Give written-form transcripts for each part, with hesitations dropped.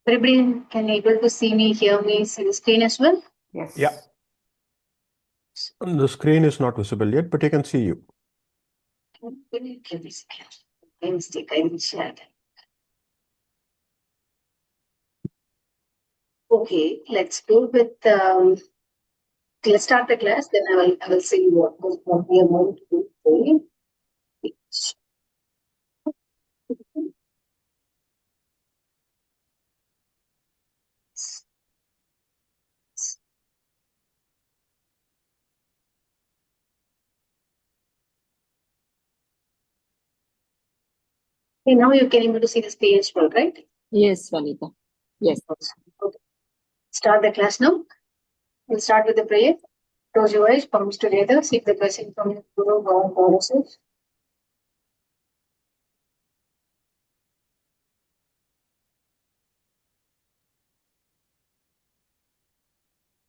Everybody can able to see me, hear me, see the screen as well? Yes. Yeah. The screen is not visible yet, but you can see you. Give me a second. My mistake, I didn't share that. Okay, let's go with let's start the class, then I will see what we are going to do today. Okay, now you can able to see the screen as well, right? Yes, Vanita. Yes. Okay. Start the class now. We'll start with the prayer. Close your eyes, palms together, seek the blessing from your Guru, God, Goddesses.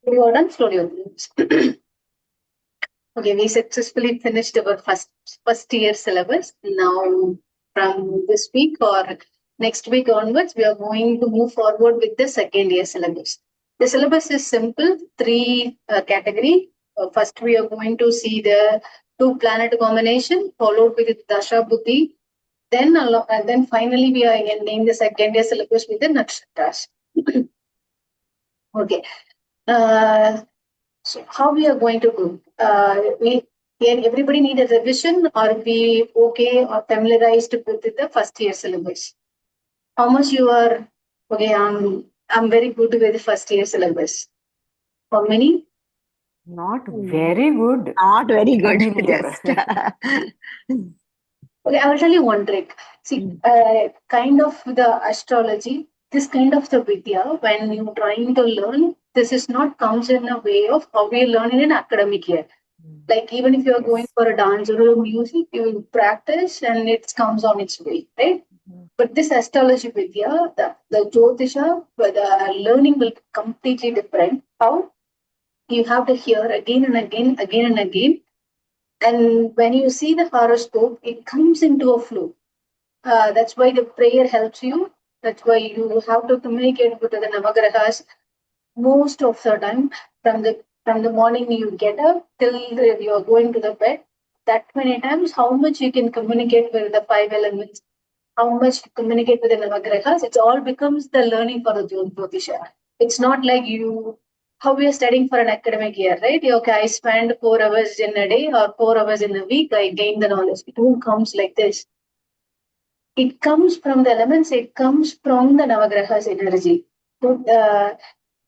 You are done, slowly open. Okay, we successfully finished our first year syllabus. Now, from this week or next week onwards, we are going to move forward with the second year syllabus. The syllabus is simple, three category. First, we are going to see the two planet combination, followed with Dasha Buddhi. Then finally, we are ending the second year syllabus with the nakshatras. Okay. So how we are going to do? Everybody need a revision, or be okay or familiarized with the first year syllabus? How much you are okay? I'm very good with the first year syllabus. How many? Not very good. Not very good. Just. Okay, I will tell you one trick. See, kind of the astrology, this kind of the vidya, when you're trying to learn, this is not comes in a way of how we learn in an academic year. Like even if you're going for a dance or a music, you will practice and it comes on its way, right? But this astrology vidya, the Jyotisha, the learning will be completely different. How? You have to hear again and again, again and again. And when you see the horoscope, it comes into a flow. That's why the prayer helps you. That's why you have to communicate with the Navagrahas most of the time. From the morning you get up till you are going to the bed. That many times, how much you can communicate with the five elements, how much you communicate with the Navagrahas, it all becomes the learning for the Jyotisha. It's not like you how we are studying for an academic year, right? Okay, I spend 4 hours in a day or 4 hours in a week, I gain the knowledge. It won't comes like this. It comes from the elements, it comes from the Navagrahas energy. So,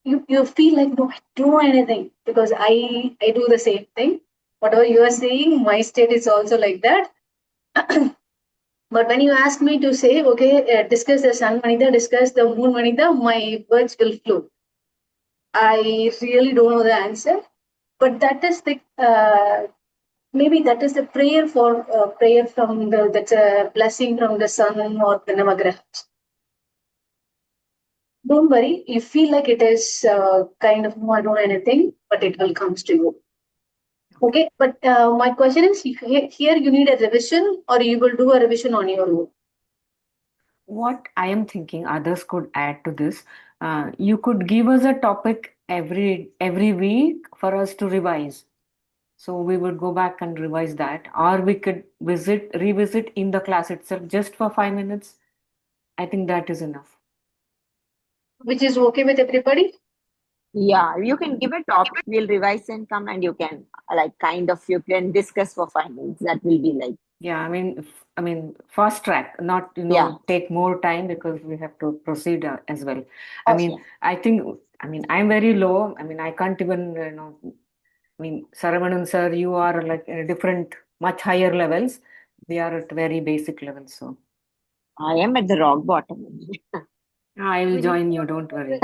you feel like, no, I don't know anything because I do the same thing. Whatever you are saying, my state is also like that. But when you ask me to say, okay, discuss the sun Manita, discuss the moon Manita, my words will flow. I really don't know the answer, but that is the maybe that is the prayer for prayer from that's a blessing from the sun or the Navagrahas. Don't worry, you feel like it is kind of no, I don't know anything, but it will comes to you. Okay, but my question is, here you need a revision, or you will do a revision on your own. What I am thinking, others could add to this. You could give us a topic every week for us to revise. So we would go back and revise that, or we could revisit in the class itself just for 5 minutes. I think that is enough. Which is okay with everybody? Yeah, you can give a topic, we'll revise and come, and you can you can discuss for 5 minutes. That will be like. Yeah, I mean, fast track, not take more time because we have to proceed as well. I mean, I'm very low. I mean, I can't even I mean, Saravanan sir, you are like different, much higher levels. We are at very basic levels. So I am at the rock bottom. I will join you. Don't worry.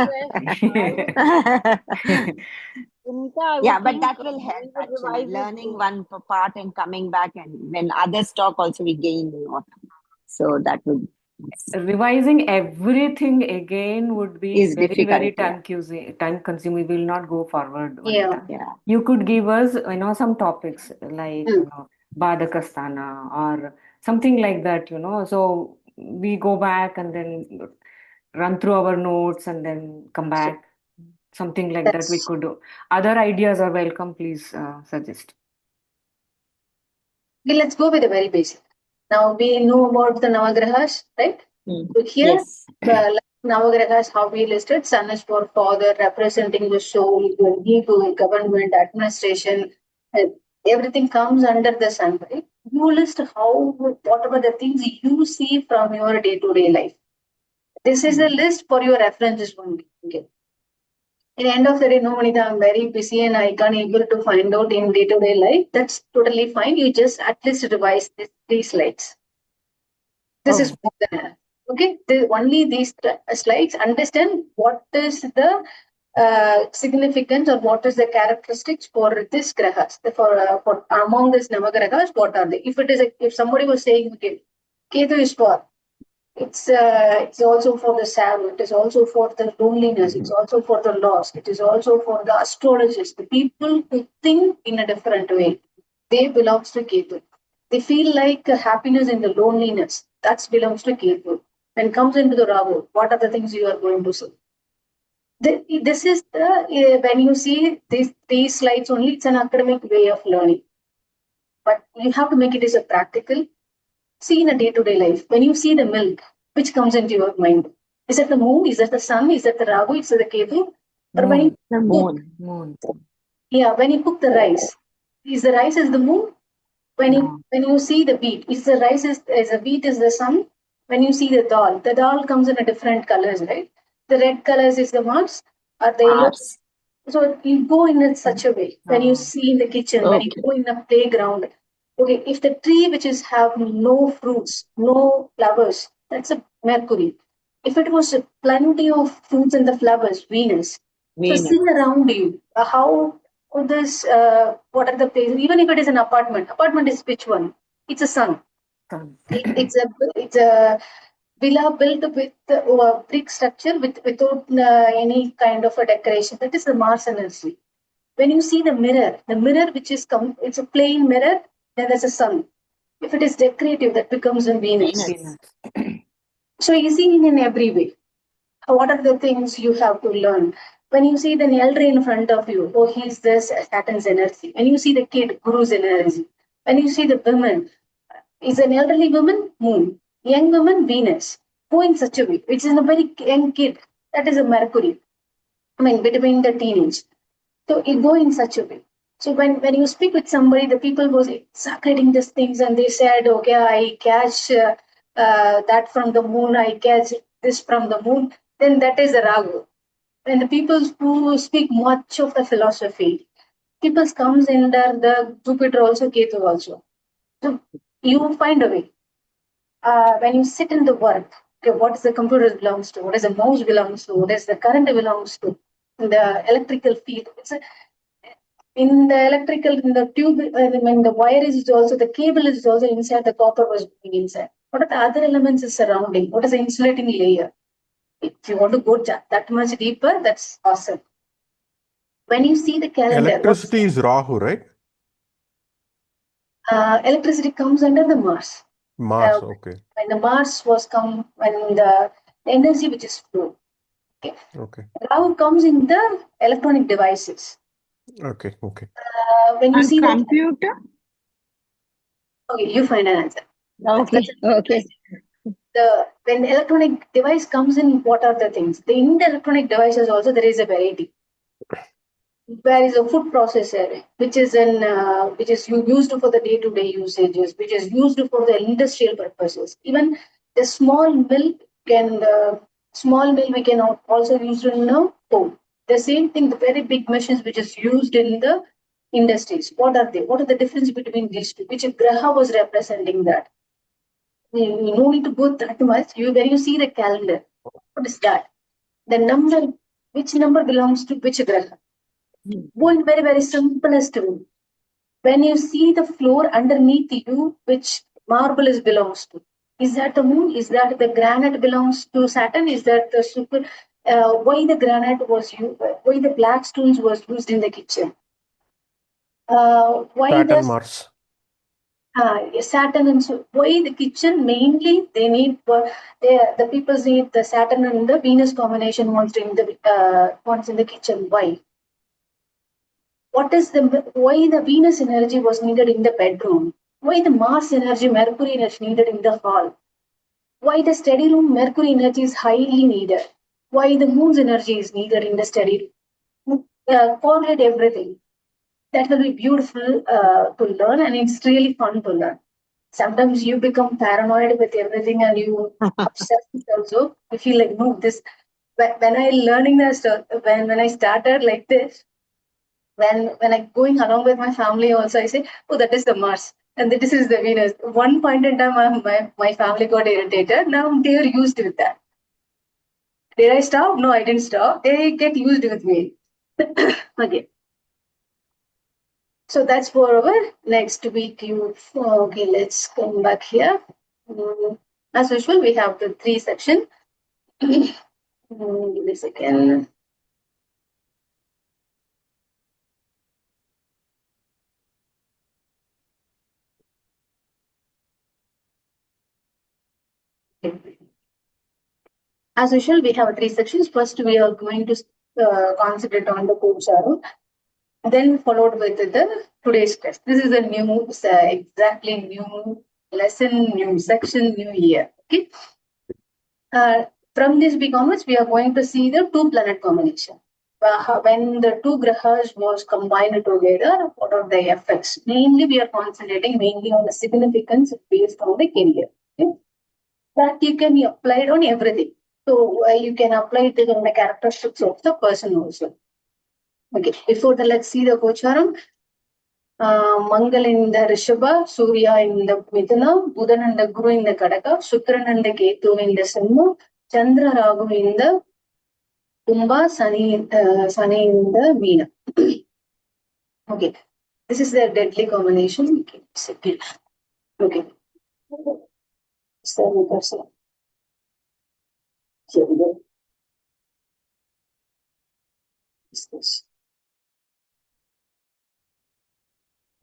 Yeah, but that will help actually. Learning one part and coming back, and when others talk, also we gain a lot. So that would. Revising everything again would be very time consuming. We will not go forward. Yeah. You could give us some topics like Badakasthana or something like that. So we go back and then run through our notes and then come back. Something like that we That's could do. Other ideas are welcome, please suggest. okay. Let's go with the very basic. Now we know about the Navagrahas, right? So here, Yes. like Navagrahas, how we listed, sun is for father, representing the soul, your ego, government, administration, and everything comes under the sun, right? You list how, whatever the things you see from your day-to-day life. This is a list for your references only. Okay. In the end of the day, no, Vanita, I'm very busy and I can't able to find out in day-to-day life. That's totally fine. You just at least revise these slides. This is more than enough. Okay, only these slides understand what is the significance or what is the characteristics for this grahas. For among this navagrahas, what are they? If it is if somebody was saying, okay, Ketu is for, it's also for the sorrow, it is also for the loneliness, it's also for the loss, it is also for the astrologists, the people who think in a different way. They belongs to Ketu. They feel like happiness in the loneliness. That belongs to Ketu. When it comes into the Rahu, what are the things you are going to see? This is the when you see these slides only, it's an academic way of learning. But you have to make it as a practical. See in a day-to-day life. When you see the milk, which comes into your mind? Is it the moon? Is it the sun? Is it the Rahu? Is it the Ketu? Or when you The cook, moon. when you cook the rice, is the rice is the moon? When you see the wheat, is the rice is the wheat is the sun. When you see the dal comes in a different colors, right? The red colors is the Mars, or the yellow. Mars. So you go in such a way when you see in the kitchen, when you Okay. go in a playground. Okay, if the tree which is have no fruits, no flowers, that's a Mercury. If it was plenty of fruits and the flowers, Venus. So Venus. see around you how this what are the places? Even if it is an apartment is which one? It's a sun. It's a villa built with brick structure without any kind of a decoration. That is the Mars energy. When you see the mirror which is it's a plain mirror, then there's a sun. If it is decorative, that becomes a Venus. Venus. So you see in every way. What are the things you have to learn? When you see the elderly in front of you, oh, he's this Saturn's energy. When you see the kid, Guru's energy. When you see the woman, is an elderly woman, Moon. Young woman, Venus. Go in such a way, which is a very young kid. That is a Mercury. I mean, between the teenage. So it go in such a way. So when you speak with somebody, the people was exaggerating these things and they said, okay, I catch that from the moon, I catch this from the moon, then that is a Ragu. And the people who speak much of the philosophy, people comes under the Jupiter also, Ketu also. So you find a way. When you sit in the work, okay, what is the computer belongs to, what is the mouse belongs to, what is the current belongs to, the electrical field. In the electrical, in the tube, when the wire is also, the cable is also inside, the copper was going inside. What are the other elements is surrounding? What is the insulating layer? If you want to go that much deeper, that's awesome. When you see the calendar, Electricity is Rahu, right? Electricity comes under the Mars. Mars, okay. When the Mars was come, when the energy which is flow. Okay. Rahu comes in the electronic devices. Okay. When you And see computer? Okay, you find an answer. Okay. When the electronic device comes in, what are the things? In the electronic devices also there is a variety. There is a food processor, which is used for the day-to-day usages, which is used for the industrial purposes. Even the small mill we can also use in a home. The same thing, the very big machines which is used in the industries. What are they? What are the difference between these two? Which graha was representing that? You no need to go that much. When you see the calendar, what is that? The number, which number belongs to which graha? Go in very, very simplest way. When you see the floor underneath you, which marble belongs to? Is that the moon? Is that the granite belongs to Saturn? Is that the super? Why the granite was used? Why the black stones was used in the kitchen? Why Saturn, the Mars. Saturn and so why the kitchen mainly they need the people need the Saturn and the Venus combination once in the kitchen. Why? What is why the Venus energy was needed in the bedroom? Why the Mars energy, Mercury energy needed in the hall? Why the study room Mercury energy is highly needed? Why the Moon's energy is needed in the study room? Correlate everything. That will be beautiful to learn, and it's really fun to learn. Sometimes you become paranoid with everything and you obsessed also. You feel like, no, this, when I learning this, when I started like this, when I going along with my family also, I say, oh, that is the Mars. And this is the Venus. One point in time, my family got irritated. Now they are used with that. Did I stop? No, I didn't stop. They get used with me. Okay. So that's for our next week. Okay, let's come back here. As usual, we have the 3 section. Give me a second. As usual, we have 3 sections. First, we are going to concentrate on the Kocharu, then followed with the today's test. This is a new, exactly new lesson, new section, new year. Okay. From this week onwards, we are going to see the 2 planet combination. When the 2 grahas was combined together, what are the effects? Mainly, we are concentrating mainly on the significance based on the career. Okay? That you can be applied on everything. So you can apply it on the characteristics of the person also. Okay, before that, let's see the Gocharam. Mangal in the Rishabha, Surya in the Mithuna, Buddhan and the Guru in the Kadaka, Shukran and the Ketu in the Simha, Chandra Ragu in the Kumbha, Sani in the Meena. Okay, this is the deadly combination. Okay. So, here we go. This.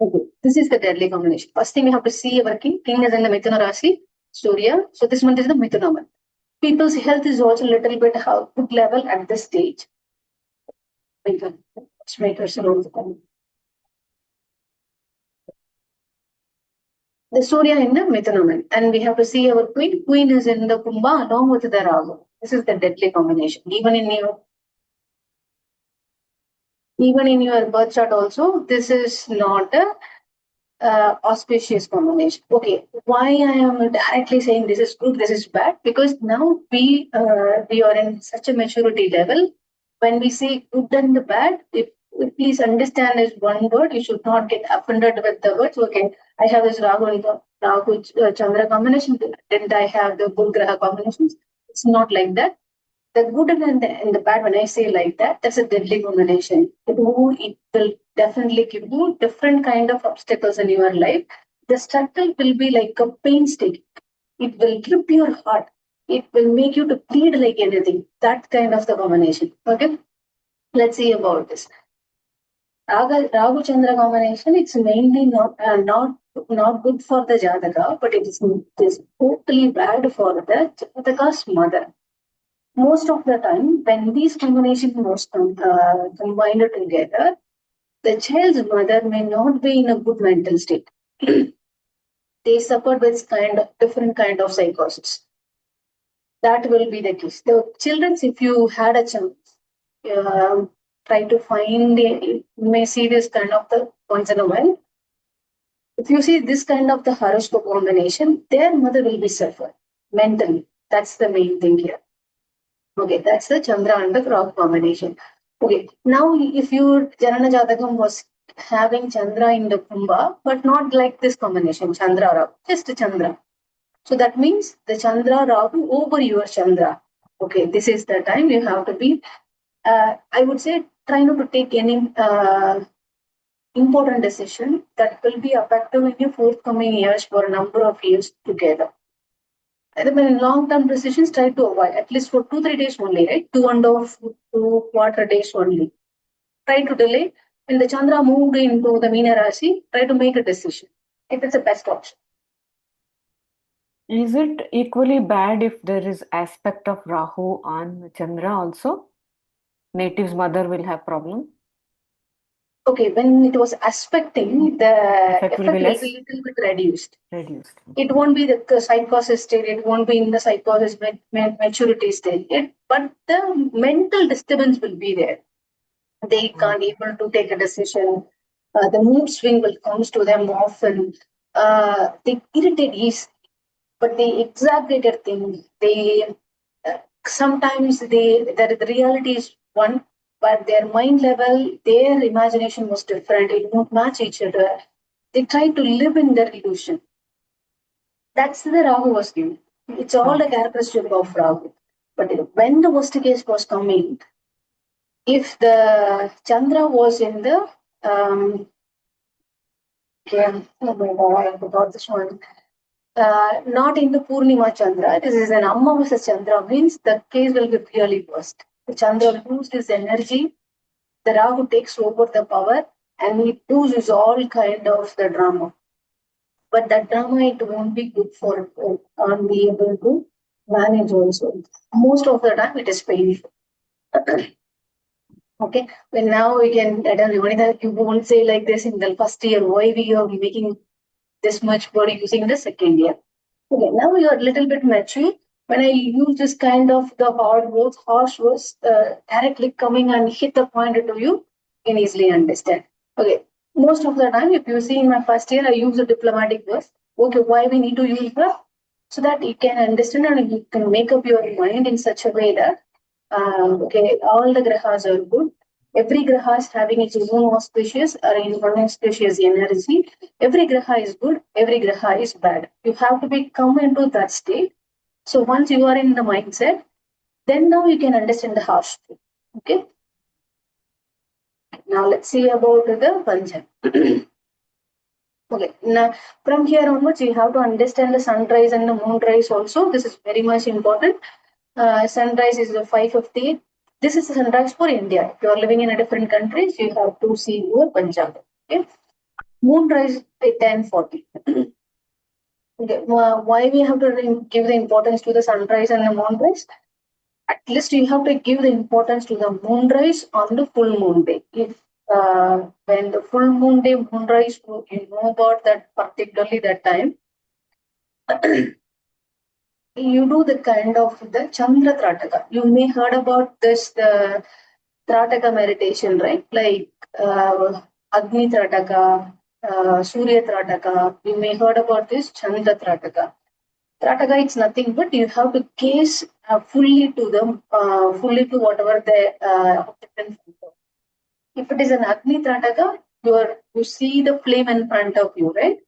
Okay. This is the deadly combination. First thing we have to see our king. King is in the Mithuna Rasi, Surya. So this month is the Mithuna month. People's health is also a little bit good level at this stage. Let's make ourselves the Surya in the Mithuna month. And we have to see our queen. Queen is in the Kumbha along with the Rahu. This is the deadly combination. Even in your birth chart also, this is not a auspicious combination. Okay, why I am directly saying this is good, this is bad? Because now we are in such a maturity level. When we say good and the bad, if please understand is one word, you should not get offended with the words. Okay, I have this Rahu Chandra combination, then I have the Bull Graha combinations. It's not like that. The good and the bad, when I say like that, that's a deadly combination. It will definitely give you different kind of obstacles in your life. The struggle will be like a painstaking. It will grip your heart. It will make you to plead like anything. That kind of the combination. Okay, let's see about this. Rahu Chandra combination. It's mainly not good for the Jataka, but it is totally bad for the Jataka's mother. Most of the time, when these combinations was combined together, the child's mother may not be in a good mental state. They suffered with different kind of psychosis. That will be the case. The children, if you had a chance, try to find you may see this kind of the once in a while. If you see this kind of the horoscope combination, their mother will be suffered mentally. That's the main thing here. Okay, that's the Chandra and the Rahu combination. Okay, now if your Janana Jatakam was having Chandra in the Kumbha, but not like this combination, Chandra Rahu, just Chandra. So that means the Chandra Rahu over your Chandra. Okay, this is the time you have to be, I would say, try not to take any important decision that will be effective in your forthcoming years for a number of years together. And then in long-term decisions, try to avoid at least for 2-3 days only, right? 2.5 days only. Try to delay. When the Chandra moved into the Meena Rashi, try to make a decision. it is the best option. Is it equally bad if there is aspect of Rahu on Chandra also? Native's mother will have problem. Okay, when it was aspecting, the Effect will be effect will less? be little bit reduced. Reduced. It won't be the psychosis state, it won't be in the psychosis maturity state, but the mental disturbance will be there. They can't able to take a decision. The mood swing will comes to them often. They irritate easily, but they exaggerated things. They sometimes the reality is one, but their mind level, their imagination was different. It won't match each other. They try to live in their illusion. That's the Rahu was given. It's all the characteristic of Rahu. But when the worst case was coming, if the Chandra was in the oh my God, I forgot this one. Not in the Purnima Chandra. This is an Amavasa Chandra, means the case will be really worst. The Chandra loses his energy, the Rahu takes over the power, and he loses all kind of the drama. But that drama, it won't be good for can't be able to manage also. Most of the time, it is painful. Okay, well now we can, I don't know, you won't say like this in the first year, why we are making this much body using the second year. Okay, now you are a little bit mature. When I use this kind of the hard words, harsh words, directly coming and hit the point to you, you can easily understand. Okay, most of the time, if you see in my first year, I use the diplomatic words. Okay, why we need to use that? So that you can understand and you can make up your mind in such a way that, okay, all the grahas are good. Every graha is having its own auspicious or inauspicious energy. Every graha is good, every graha is bad. You have to be come into that state. So once you are in the mindset, then now you can understand the harsh truth. Okay. Now let's see about the Pancham. Okay. Now from here onwards, you have to understand the sunrise and the moonrise also. This is very much important. Sunrise is the 5:50. This is the sunrise for India. If you are living in a different countries, you have to see your Punjab. Okay. Moonrise at 10:40. Okay. Why we have to give the importance to the sunrise and the moonrise? At least you have to give the importance to the moonrise on the full moon day. If when the full moon day moonrise, you know about that particularly that time, you do the kind of the Chandra Trataka. You may heard about this the Trataka meditation, right? Like Agni Trataka, Surya Trataka. You may heard about this Chandra Trataka. Trataka, it's nothing but you have to gaze fully to them, fully to whatever the object. If it is an Agni Trataka, you see the flame in front of you, right?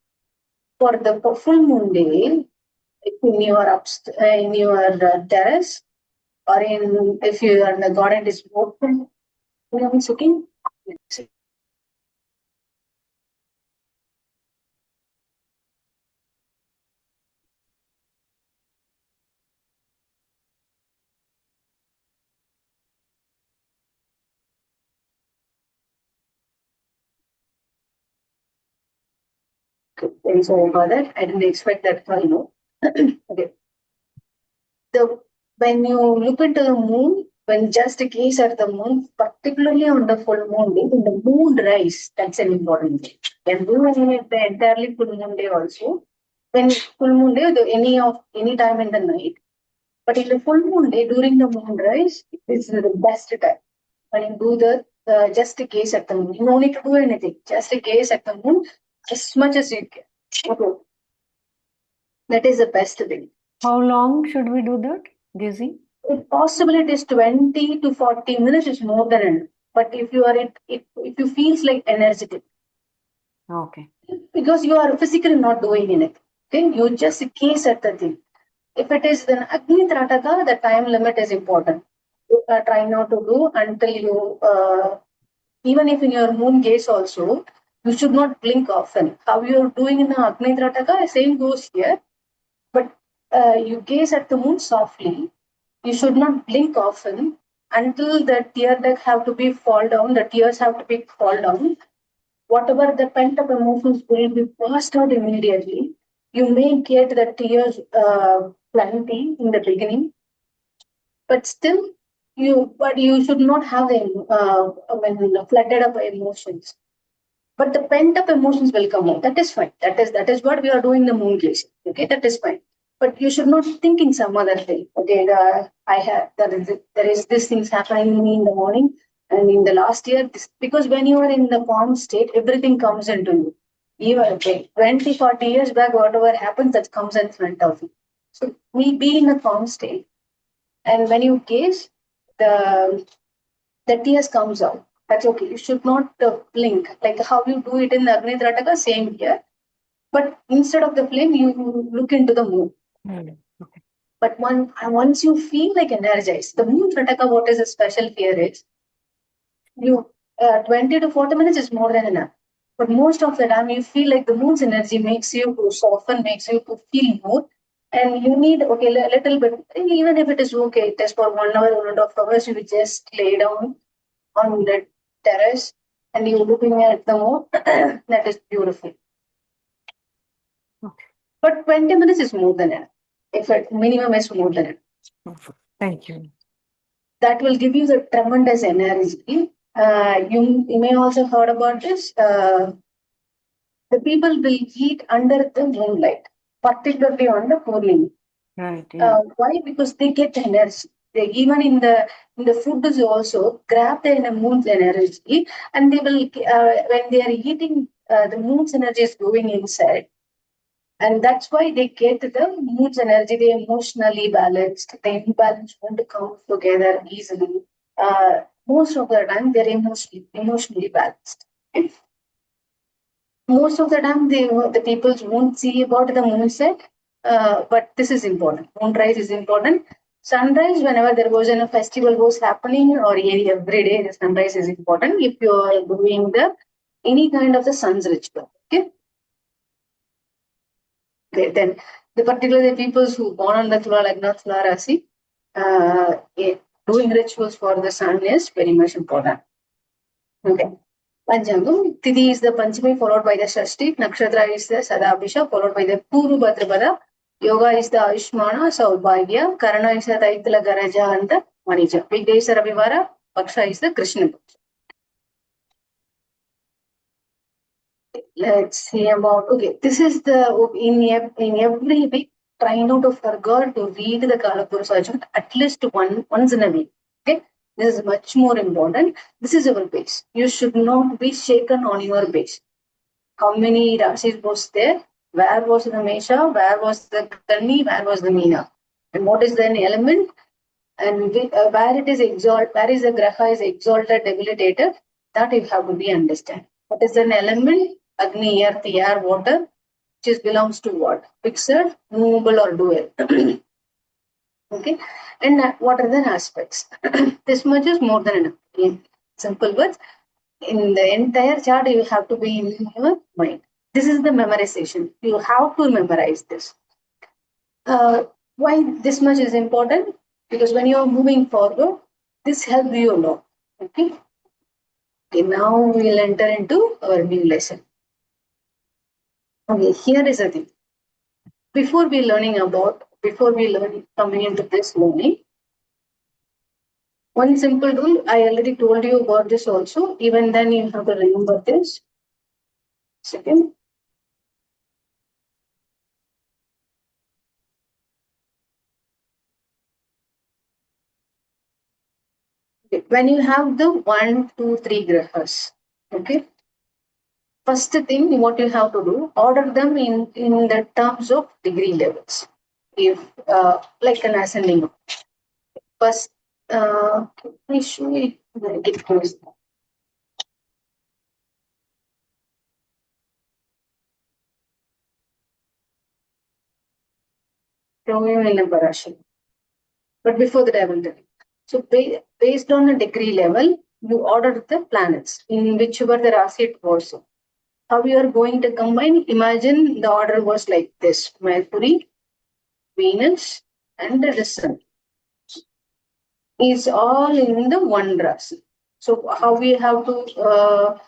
For the full moon day, in your in your terrace, or in if you are in the garden, is open. You know, it's okay. Sorry about that. I didn't expect that. Okay. When you look into the moon, when just gaze at the moon, particularly on the full moon day, when the moon rise, that's an important thing. When moon is the entirely full moon day also. When full moon day, any time in the night. But in the full moon day, during the moon rise, it's the best time. When you do the just gaze at the moon, you don't need to do anything. Just gaze at the moon as much as you can. Okay. That is the best thing. How long should we do that, gazing? If possible, it is 20 to 40 minutes is more than enough. But if you are if you feels like energetic, Okay. because you are physically not doing anything, okay, you just gaze at the thing. If it is then Agni Trataka, the time limit is important. You try not to do until you, even if in your moon gaze also, you should not blink often. How you are doing in the Agni Trataka, same goes here. But you gaze at the moon softly. You should not blink often until the tear duct have to be fall down. The tears have to be fall down. whatever the pent-up emotions will be burst out immediately. You may get the tears plenty in the beginning, but still you should not have flooded up emotions. But the pent up emotions will come out. That is fine. That is what we are doing the moon glacier. Okay, that is fine. But you should not think in some other thing. Okay, there is this things happening to me in the morning and in the last year. Because when you are in the calm state, everything comes into you. Even okay, 20, 40 years back, whatever happens, that comes in front of you. So we be in a calm state, and when you gaze, the tears comes out. That's okay. You should not blink like how you do it in the Agni Trataka, same here. But instead of the flame, you look into the moon. Okay. But once you feel like energized, the moon Trataka, what is a special here is you 20 to 40 minutes is more than enough. But most of the time, you feel like the moon's energy makes you to soften, makes you to feel more. And you need, okay, a little bit, even if it is okay, just for 1 hour, 1.5 hours, you just lay down on the terrace and you're looking at the moon. That is beautiful. Okay. But 20 minutes is more than enough. If it minimum is more than enough. Thank you. That will give you the tremendous energy. You may also heard about this. The people will eat under the moonlight, particularly on the Purnima. Right. Yeah. Why? Because they get energy. They even in the food is also grab the moon's energy, and they will when they are eating, the moon's energy is going inside, and that's why they get the moon's energy. They emotionally balanced. The imbalance want to come together easily. Most of the time, they're emotionally balanced. Most of the time, the people won't see about the moonset, but this is important. Moonrise is important. Sunrise, whenever there was a festival was happening, or every day, the sunrise is important. If you are doing any kind of the sun's ritual, okay. Then the particular people who born on the Tula Lagna Tula Rasi, doing rituals for the sun is very much important. Okay. Panchangam, Tithi is the Panchami followed by the Shashti, Nakshatra is the Sadabhisha followed by the Puru Bhadrapada, Yoga is the Ayushmana, Saubhagya, Karana is the Taitala Garaja and the Manija. Weekday is the Ravivara, Paksha is the Krishna Paksha. Let's see about, okay, this is in every week, try not to forget to read the Kalapurusha at least once in a week. Okay. This is much more important. This is our base. You should not be shaken on your base. How many Rashis was there? Where was the Mesha? Where was the Kanni? Where was the Meena? And what is the element? And where it is exalted, where is the Graha is exalted, debilitated? That you have to be understand. What is an element? Agni, earth, air, water, which belongs to what? Fixed, movable, or dual. Okay, and what are the aspects? This much is more than enough. In simple words, in the entire chart, you have to be in your mind. This is the memorization. You have to memorize this. Why this much is important? Because when you are moving forward, this helps you a lot. Okay. Okay, now we'll enter into our new lesson. Okay, here is the thing. Before we learn coming into this learning, one simple rule, I already told you about this also. Even then, you have to remember this. Second. Okay. When you have the 1, 2, 3 grahas, okay. First thing, what you have to do, order them in the terms of degree levels. If like an ascending. First, I show you. It goes. Show you in a Bharashya. But before that, I will tell you. So based on the degree level, you order the planets in whichever the Rasi it was. How you are going to combine? Imagine the order was like this: Mercury, Venus, and the Sun is all in the one Rasi. So how we have to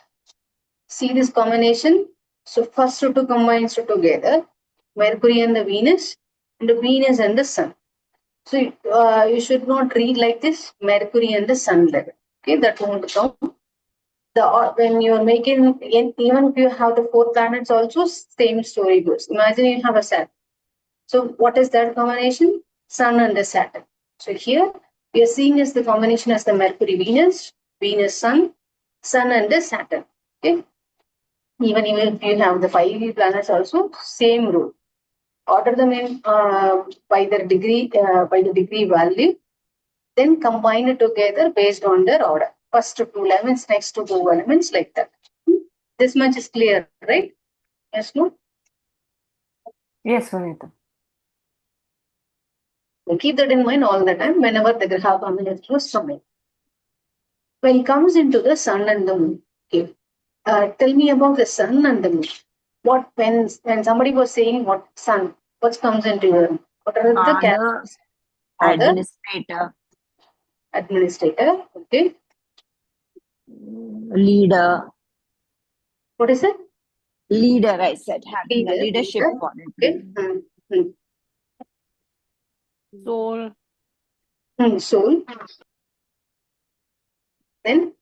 See this combination? So first two combines together, Mercury and the Venus, and the Venus and the Sun. So you should not read like this, Mercury and the Sun level. Okay, that won't come. When you're making, even if you have the 4 planets also, same story goes. Imagine you have a Saturn. So what is that combination? Sun and the Saturn. So here we are seeing as the combination as the Mercury Venus, Venus Sun, Sun and the Saturn. Okay. Even if you have the 5 planets also, same rule. Order them in by the degree value, then combine it together based on their order. First 2 elements, next 2 elements, like that. This much is clear, right? Yes, no? Yes, Sunita. So keep that in mind all the time whenever the Graha combination is coming. When it comes into the Sun and the Moon, okay. Tell me about the Sun and the Moon. What when somebody was saying what Sun, what comes into your what are the Father, characters? Father, administrator, okay. Leader. What is it? Leader, I said, having a Leader, leadership leader. quality. Okay. Soul. Soul. Then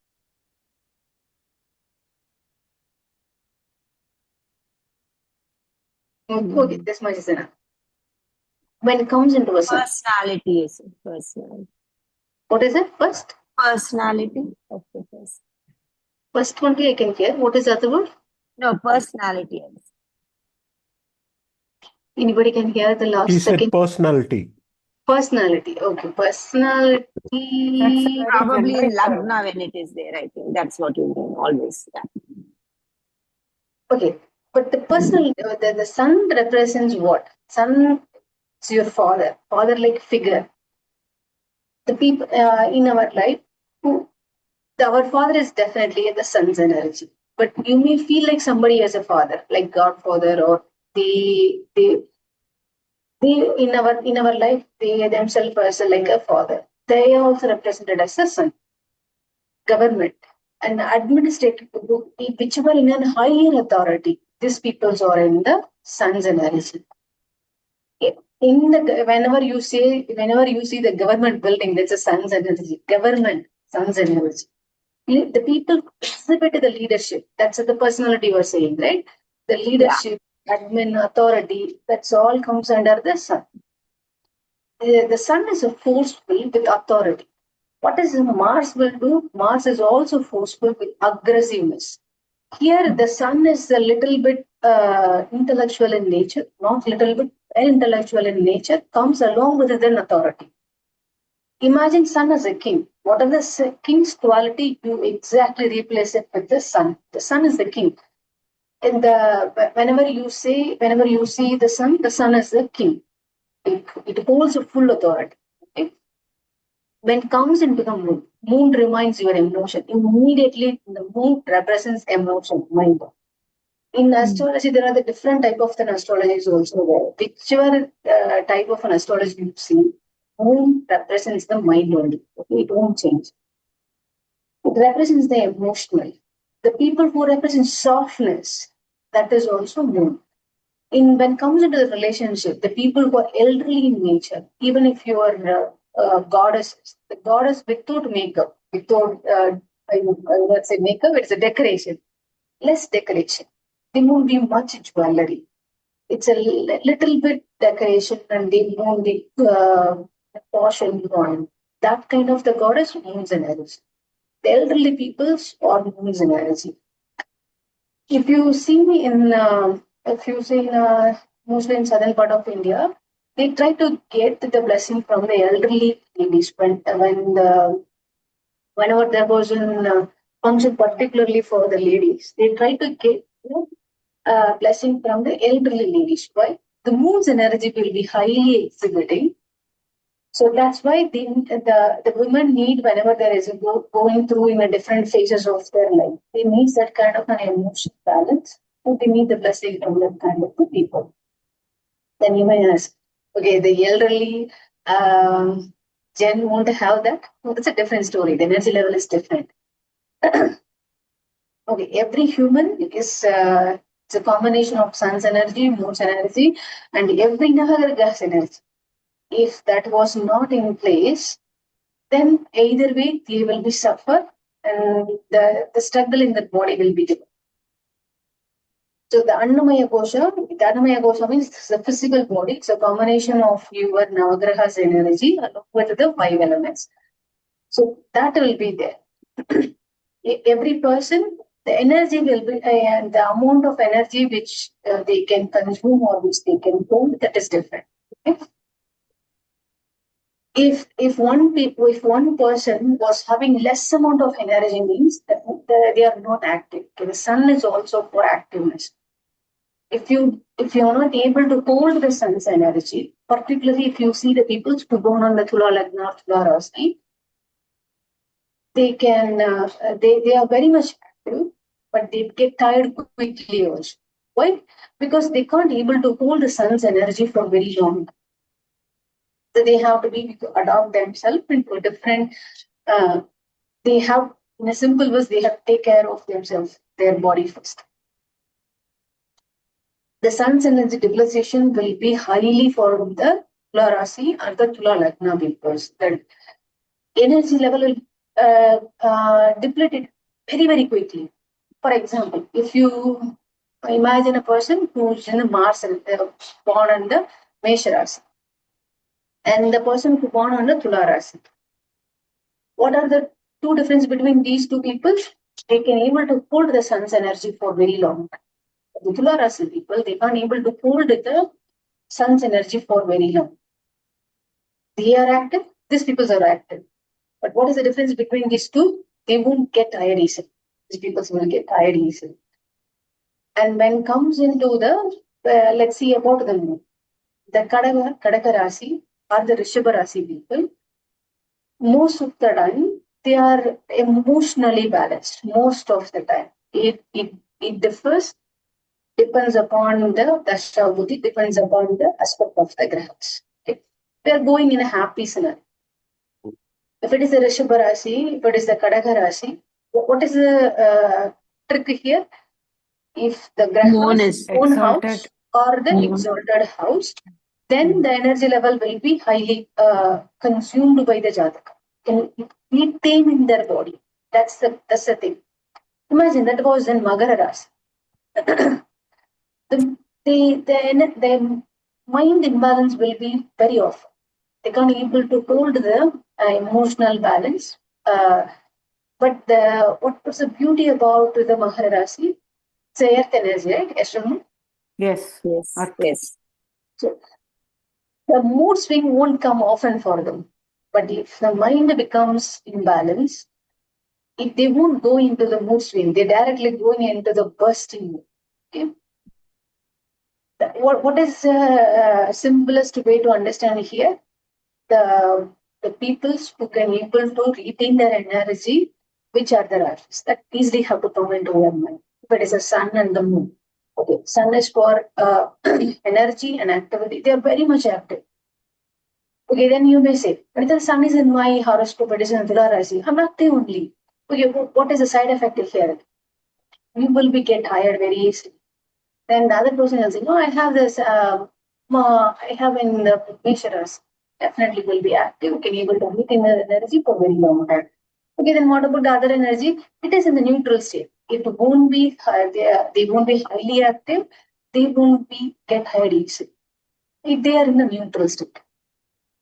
okay, this much is enough. When it comes into a Sun, Personality is personality. what is it? First? Personality of the person. First only I can hear. What is the other word? No, personality. Anybody can hear the last He said second? personality. Personality. Okay, personality. That's a very Probably in generic term. Lagna when it is there, I think. That's what you mean, always. Yeah. Okay, but the personal, the Sun represents what? Sun is your father like figure. The people in our life, our father is definitely the Sun's energy. But you may feel like somebody as a father, like Godfather, or they in our life, they themselves as like a father. They are also represented as a Sun. Government and administrative, whichever in a higher authority, these peoples are in the Sun's energy. In the whenever you see the government building, that's a Sun's energy. Government, Sun's energy. The people exhibit the leadership. That's the personality you are saying, right? The leadership, admin, authority, that's all comes under the Sun. The Sun is a forceful with authority. What does Mars will do? Mars is also forceful with aggressiveness. Here, the Sun is a little bit intellectual in nature, not little bit, very intellectual in nature, comes along with an authority. Imagine Sun as a king. What are the king's quality? You exactly replace it with the Sun. The Sun is the king. Whenever you see the Sun is the king. It holds a full authority. Okay? When it comes into the moon reminds your emotion. Immediately, the moon represents emotion, mind. In astrology, there are the different type of an astrology is also there. Whichever type of an astrology you see, moon represents the mind only. Okay? It won't change. It represents the emotional. The people who represent softness, that is also moon. When it comes into the relationship, the people who are elderly in nature, even if you are goddess, the goddess without makeup, without I would say makeup, it's a decoration, less decoration. There won't be much jewelry. It's a little bit decoration, and they won't be posh and royal. That kind of the goddess moons energy. The elderly peoples are moons energy. If you see mostly in southern part of India, they try to get the blessing from the elderly ladies whenever there was a function, particularly for the ladies, they try to get blessing from the elderly ladies. Why? The moon's energy will be highly exhibiting. So that's why the women need, whenever there is going through in a different phases of their life, they need that kind of an emotional balance. So they need the blessing from that kind of the people. Then you may ask, okay, the elderly Jen won't have that. Well, that's a different story. The energy level is different. Okay, every human is it's a combination of sun's energy, moon's energy, and every Nagaraga's energy. If that was not in place, then either way they will be suffer, and the struggle in the body will be there. So the Annamaya Kosha means the physical body. It's a combination of your Navagraha's energy along with the 5 elements. So that will be there. Every person, the energy will be, and the amount of energy which they can consume or which they can hold, that is different. Okay? If one person was having less amount of energy, means that they are not active. Okay? The sun is also for activeness. If you are not able to hold the sun's energy, particularly if you see the people who born on the Tula Lagna or Tula Rasi, they can they are very much active, but they get tired quickly also. Why? Because they can't able to hold the sun's energy for very long. So they have to adopt themselves into a different. They have, in a simple words, they have to take care of themselves, their body first. The sun's energy depreciation will be highly for the Tula Rasi and the Tula Lagna because the energy level will deplete it very, very quickly. For example, if you imagine a person who's in the Mars and born on the Mesha Rasi and the person who born on the Tula Rasi, what are the two difference between these two people? They can able to hold the sun's energy for very long. The Tula Rasi people, they can't able to hold the sun's energy for very long. They are active, these people are active. But what is the difference between these two? They won't get tired easily. These people will get tired easily. And when comes into the, let's see about the moon. The Kadaka Rasi or the Rishabha Rasi people, most of the time, they are emotionally balanced. Most of the time. It differs, depends upon the Dasha Buddhi, depends upon the aspect of the grahas. Okay? They are going in a happy scenario. If it is the Rishabha Rasi, if it is the Kadaka Rasi, what is the trick here? If the Moon grahas is own Exalted. house or the exalted house, then the energy level will be highly consumed by the Jataka. Can be tame in their body. That's the thing. Imagine that was in Magara Rasi. the mind imbalance will be very often. They can't able to hold the emotional balance. But what was the beauty about the Mahara Rasi? It's earth energy, right? Ashram. Yes. Yes. Earth. Yes. So the mood swing won't come often for them. But if the mind becomes imbalanced, if they won't go into the mood swing, they're directly going into the bursting mood. Okay? What is the simplest way to understand here? The peoples who can able to retain their energy, which are the artists that easily have to come into your mind. If it is the sun and the moon. Okay, sun is for energy and activity. They are very much active. Okay, then you may say, but the sun is in my horoscope, it is in Vila Rasi. I'm active only. Okay, what is the side effect here? You will be get tired very easily. Then the other person will say, no, I have this, I have in the measures. Definitely will be active, can able to retain the energy for very long time. Okay, then what about the other energy? It is in the neutral state. It won't be, they won't be highly active. They won't be get tired easily. If they are in the neutral state.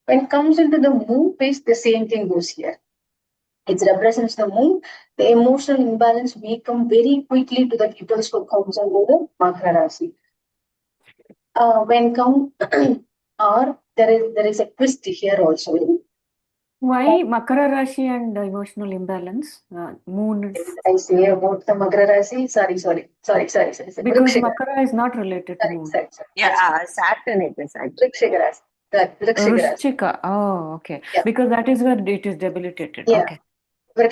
When it comes into the moon phase, the same thing goes here. It represents the moon. The emotional imbalance may come very quickly to the people who comes under the Makara Rasi. When come or there is a twist here also. Why Makara Rashi and emotional imbalance? Moon. I say about the Makara Rasi. Sorry. Because Makara is not related to moon. Sorry. Yeah, Saturn it is actually. Vrishchika. Oh, okay. Yeah. Because that is where it is debilitated. Yeah. Okay. My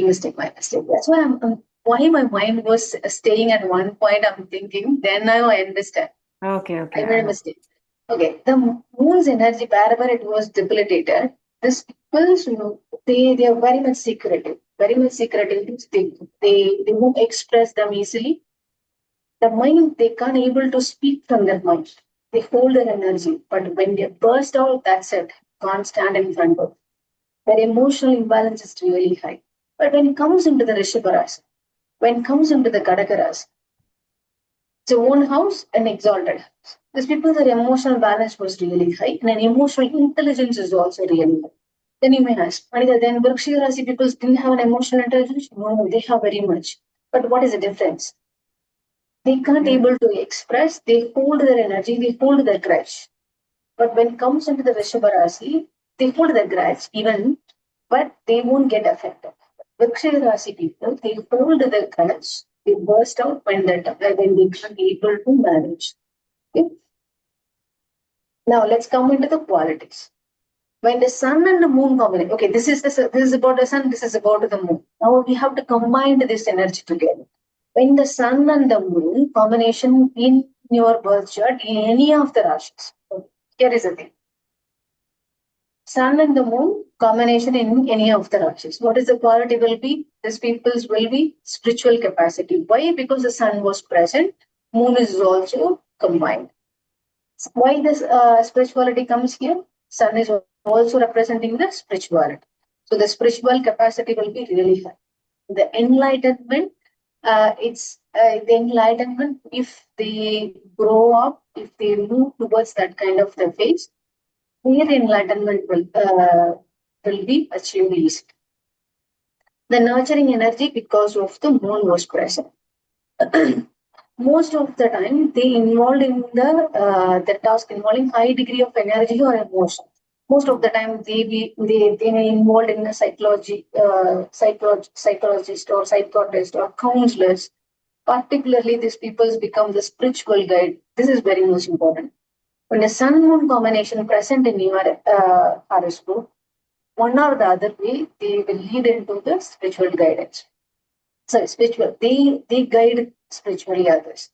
mistake. That's why my mind was staying at one point. I'm thinking. Then now I understand. Okay. I made a mistake. Okay, the moon's energy, wherever it was debilitated, these people, they are very much secretive. very much secretive things. They won't express them easily. The mind, they can't able to speak from their mind. They hold their energy, but when they burst out, that's it. Can't stand in front of. Their emotional imbalance is really high. But when it comes into the Rishabharas, when it comes into the Kadakaras, it's a own house and exalted house. These people, their emotional balance was really high, and emotional intelligence is also really high. Then you may ask, Manika, then Vrikshika Rasi people didn't have an emotional intelligence? No, they have very much. But what is the difference? They can't able to express, they hold their energy, they hold their grudge. But when it comes into the Vrishabha Rasi, they hold their grudge even, but they won't get affected. Vrikshika Rasi people, they hold their grudge, they burst out when they can't able to manage. Okay? Now let's come into the qualities. When the sun and the moon combine, okay, this is about the sun, this is about the moon. Now we have to combine this energy together. When the sun and the moon combination in your birth chart, in any of the rashis, okay, here is the thing. Sun and the moon combination in any of the rashis. What is the quality will be? These people's will be spiritual capacity. Why? Because the sun was present, moon is also combined. Why this spirituality comes here? Sun is also representing the spirituality. So the spiritual capacity will be really high. The enlightenment, the enlightenment, if they grow up, if they move towards that kind of the phase, their enlightenment will be achieved easily. The nurturing energy, because of the moon was present. Most of the time, they involved in the task involving high degree of energy or emotion. Most of the time, they may involved in a psychologist or psychologist or counselors. Particularly, these people become the spiritual guide. This is very much important. When the sun moon combination present in your horoscope, one or the other way, they will lead into the spiritual guidance. So spiritual, they guide spiritually others.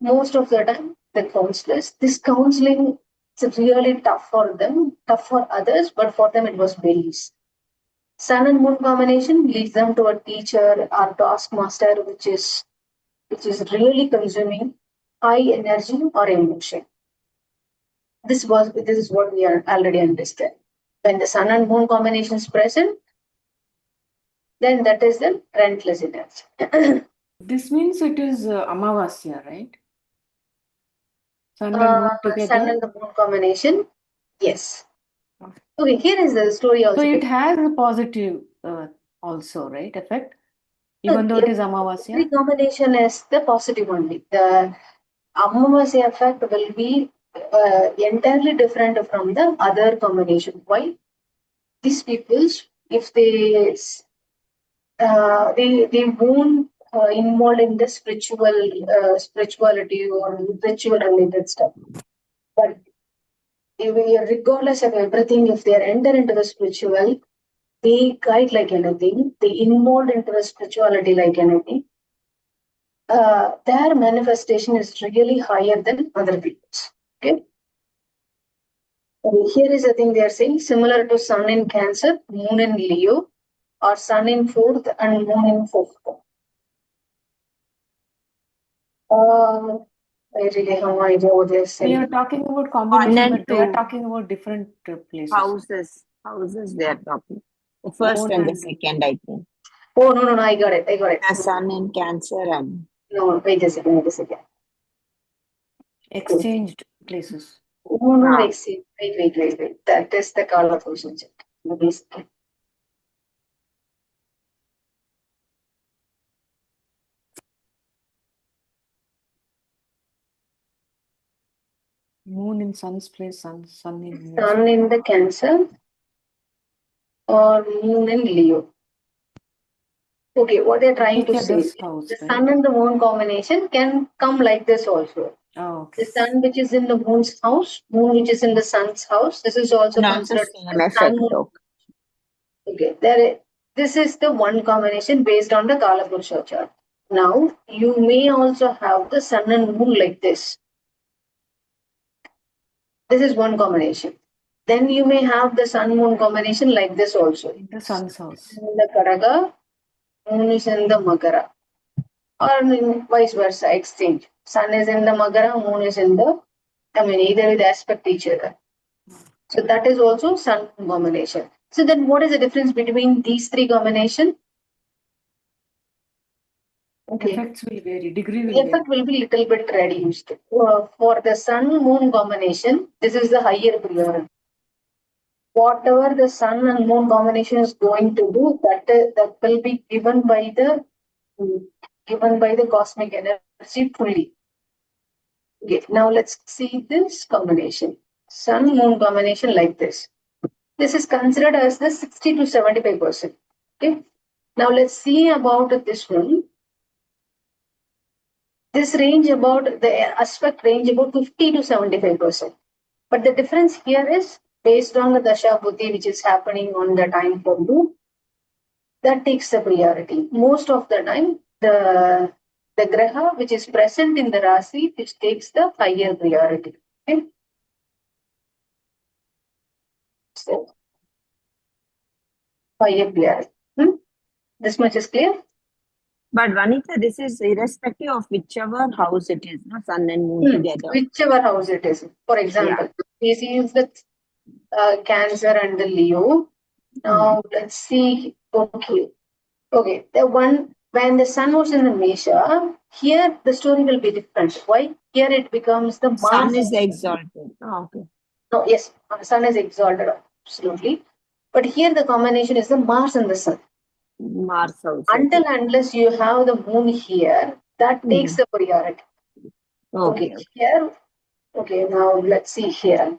Most of the time, the counselors, this counseling is really tough for them, tough for others, but for them it was very easy. Sun and moon combination leads them to a teacher or taskmaster, which is really consuming high energy or emotion. This is what we are already understand. When the sun and moon combination is present, then that is the relentless energy. This means it is Amavasya, right? Sun and moon together. Sun and the moon combination, yes. Okay, here is the story also. So it has a positive also, right, effect? Even though it is Amavasya? The combination is the positive only. The Amavasya effect will be entirely different from the other combination. Why? These people, if they won't involved in the spirituality or ritual related stuff. But regardless of everything, if they enter into the spiritual, they guide like anything, they involved into the spirituality like anything. Their manifestation is really higher than other people's. Okay. And here is the thing they are saying, similar to sun in Cancer, moon in Leo, or sun in 4th and moon in 4th. I really have no idea what they're saying. We are talking about combination, but they are two. talking about different places. Houses they are talking. The first and the second, I think. Oh, no, I got it. The sun in Cancer and... No, wait a second. Exchanged places. No, exchange. Wait. That is the Kala Bhushan check. Moon in sun's place, sun in moon's Sun in the Cancer or moon in Leo. Okay, what they're trying to say, house, the right? sun and the moon combination can come like this also. Oh, okay. The sun which is in the moon's house, moon which is in the sun's house. This is also considered same effect. Okay, this is the one combination based on the Kala Purusha chart. Now, you may also have the sun and moon like this. This is one combination. Then you may have the sun-moon combination like this also. In the sun's house. In the Kadaga, moon is in the Makara. Or vice versa, exchange. Sun is in the Makara, moon is in the, either they aspect each other. So that is also sun-moon combination. So then what is the difference between these three combinations? Okay. Effects will vary, degree will The vary. effect will be little bit reduced. For the sun-moon combination, this is the higher priority. Whatever the sun and moon combination is going to do, that will be given by the cosmic energy fully. Okay, now let's see this combination. Sun-moon combination like this. This is considered as the 60 to 75%. Okay. Now let's see about this one. This range about the aspect range about 50 to 75%. But the difference here is based on the Dasha Buddhi which is happening on the time for you, that takes the priority. Most of the time, the Graha which is present in the Rasi which takes the higher priority. Okay. So, higher priority. This much is clear? But Vanita, this is irrespective of whichever house it is, no? Sun and moon together. Whichever house it is. For example, this is the Cancer and the Leo. Now let's see. Okay. The one when the sun was in the Mesha, here the story will be different. Why? Here it becomes the Mars. Sun is exalted. Oh, okay. No, yes, sun is exalted, absolutely. But here the combination is the Mars and the sun. Mars also. Until unless you have the moon here, that takes the priority. Okay. Here. Okay, now let's see here.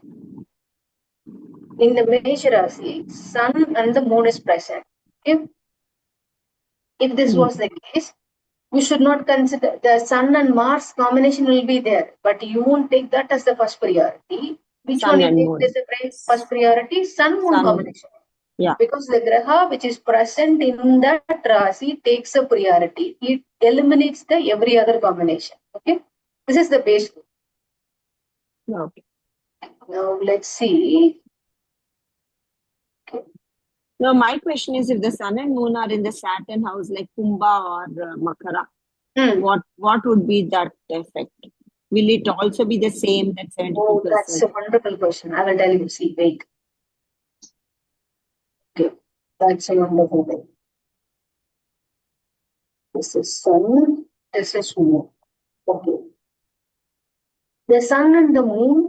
In the Mesha Rasi, sun and the moon is present. If this was the case, you should not consider the sun and Mars combination will be there, but you won't take that as the first priority. Which Sun one and you moon. take as the first priority? Sun-moon combination. Yeah. Because the Graha which is present in that Rasi takes a priority. It eliminates the every other combination. Okay. This is the base. Okay. Now let's see. Now my question is, if the sun and moon are in the Saturn house like Kumbha or Makara, what would be that effect? Will it also be the same, that 72%? Oh, that's a wonderful question. I will tell you. See, wait. Okay, that's a wonderful thing. This is sun, this is moon. Okay. The sun and the moon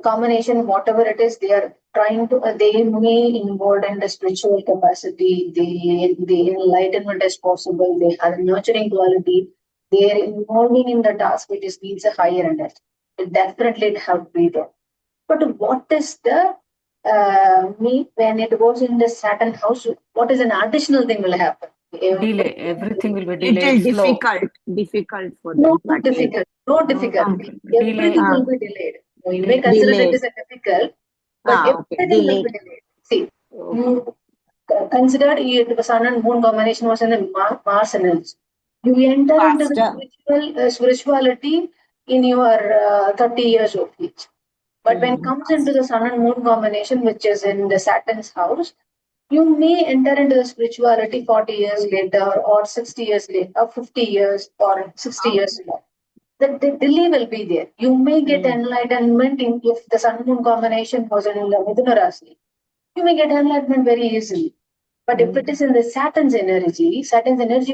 combination, whatever it is, they are trying to, they may involve in the spiritual capacity, the enlightenment is possible, they have nurturing quality, they are involving in the task which needs a higher energy. Definitely it have to be there. But what is the when it goes in the Saturn house, what is an additional thing will happen? Delay. Everything will be delayed. It is slow. difficult for them. Not difficult. Everything will be delayed. You may consider it as a difficult, but everything will be delayed. See, you considered the sun and moon combination was in the Mars energy. You enter into the spirituality in your 30 years of age. But when it comes into the sun and moon combination, which is in the Saturn's house, you may enter into the spirituality 40 years later, or 60 years later, or 50 years, or 60 years later. The delay will be there. You may get enlightenment if the sun moon combination was in the Mithuna Rasi. You may get enlightenment very easily. But if it is in the Saturn's energy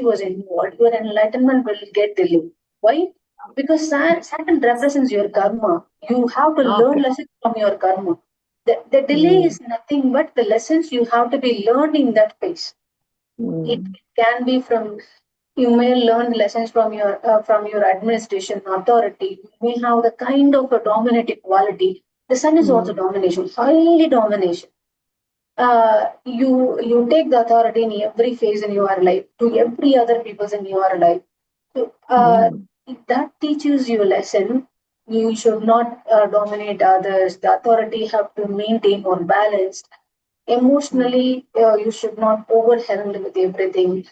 was involved, your enlightenment will get delayed. Why? Because Saturn represents your karma. You have to learn lessons from your karma. The delay is nothing but the lessons you have to be learned in that phase. It can be from, you may learn lessons from your administration authority. You may have the kind of a dominating quality. The sun is also domination, highly domination. You take the authority in every phase in your life to every other people's in your life. So, that teaches you a lesson. You should not dominate others. The authority have to maintain or balanced. Emotionally, you should not overwhelmed with everything.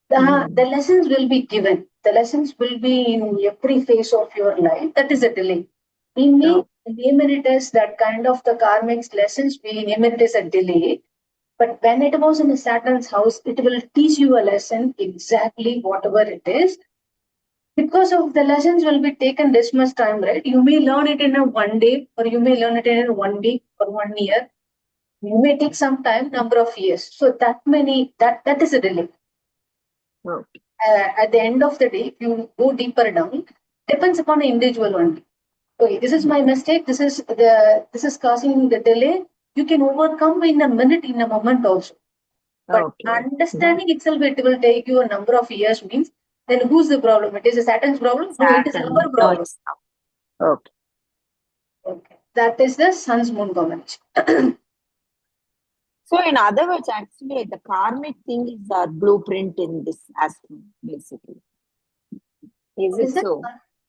The lessons will be given. The lessons will be in every phase of your life. That is a delay. We may name it as that kind of the karmic lessons, we name it as a delay. But when it was in a Saturn's house, it will teach you a lesson exactly whatever it is. Because of the lessons will be taken this much time, right? You may learn it in a 1 day, or you may learn it in a 1 week or 1 year. You may take some time, number of years. So that is a delay. Okay. At the end of the day, if you go deeper down, depends upon the individual only. Okay, this is my mistake. This is causing the delay. You can overcome in a minute, in a moment also. But Okay. understanding itself, it will take you a number of years. Means then who's the problem? It is a Saturn's problem. No, it is Saturn. our No, problem. it's not. Okay. Okay, that is the Sun's moon combination. So, in other words, actually, the karmic thing is our blueprint in this astro, basically. Is What it is it? so?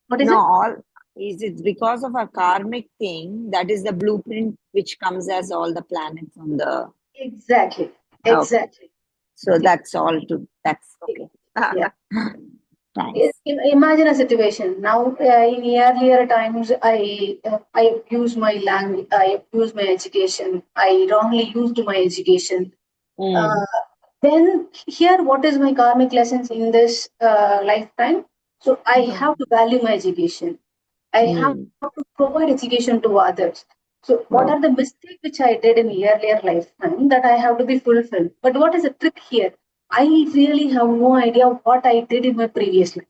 What is No, it? all is it because of a karmic thing that is the blueprint which comes as all the planets on the. Exactly. Okay. Exactly. So that's all to that's okay. Yeah. Thanks. Imagine a situation now. In earlier times, I abused my language. I abused my education. I wrongly used my education. Mm. Then here, what is my karmic lessons in this lifetime? So I have to value my education. I have Mm. to provide education to others. So what are the mistakes which I did in earlier lifetime that I have to be fulfilled? But what is the trick here? I really have no idea what I did in my previous life.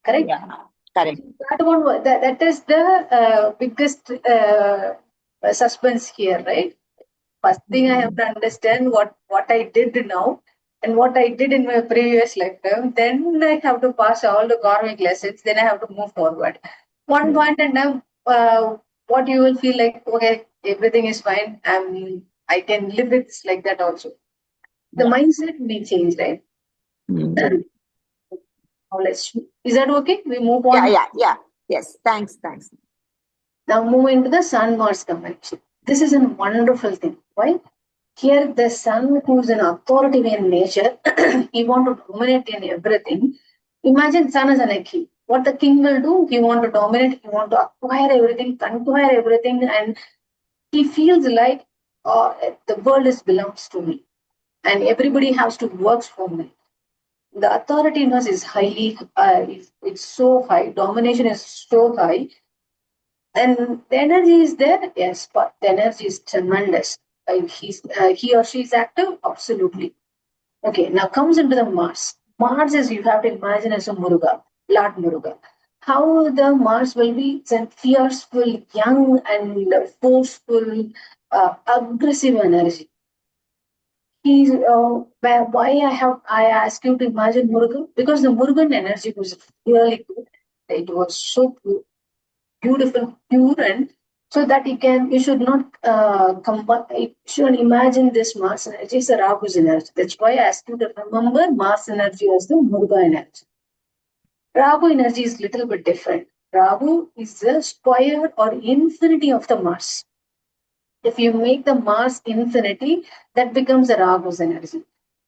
Correct? Yeah, correct. That is the biggest suspense here, right? First thing I have to understand what I did now and what I did in my previous lifetime. Then I have to pass all the karmic lessons. Then I have to move forward. One point and now, what you will feel like, okay, everything is fine. I can live with this like that also. The Yeah. mindset may change, right? Mm. Now is that okay? We move on. Yeah. Yes. Thanks. Now move into the Sun Mars combination. This is a wonderful thing. Why? Here, the Sun, who's an authority in nature, he want to dominate in everything. Imagine Sun as a king. What the king will do, he want to dominate, he want to acquire everything, conquer everything, and he feels like the world belongs to me, and everybody has to work for me. The authority in us is highly, it's so high. Domination is so high, and the energy is there. Yes, but the energy is tremendous. He or she is active, absolutely. Okay, now comes into the Mars. Mars is, you have to imagine as a Muruga, Lord Muruga. How the Mars will be, it's a fierceful, young and forceful, aggressive energy. He's why I ask you to imagine Murugan, because the Murugan energy was really good. It was so beautiful, pure, and so that you should not you should imagine this Mars energy is a Rahu's energy. That's why I ask you to remember Mars energy as the Muruga energy. Rahu energy is little bit different. Rahu is the square or infinity of the Mars. If you make the Mars infinity, that becomes a Rahu's energy.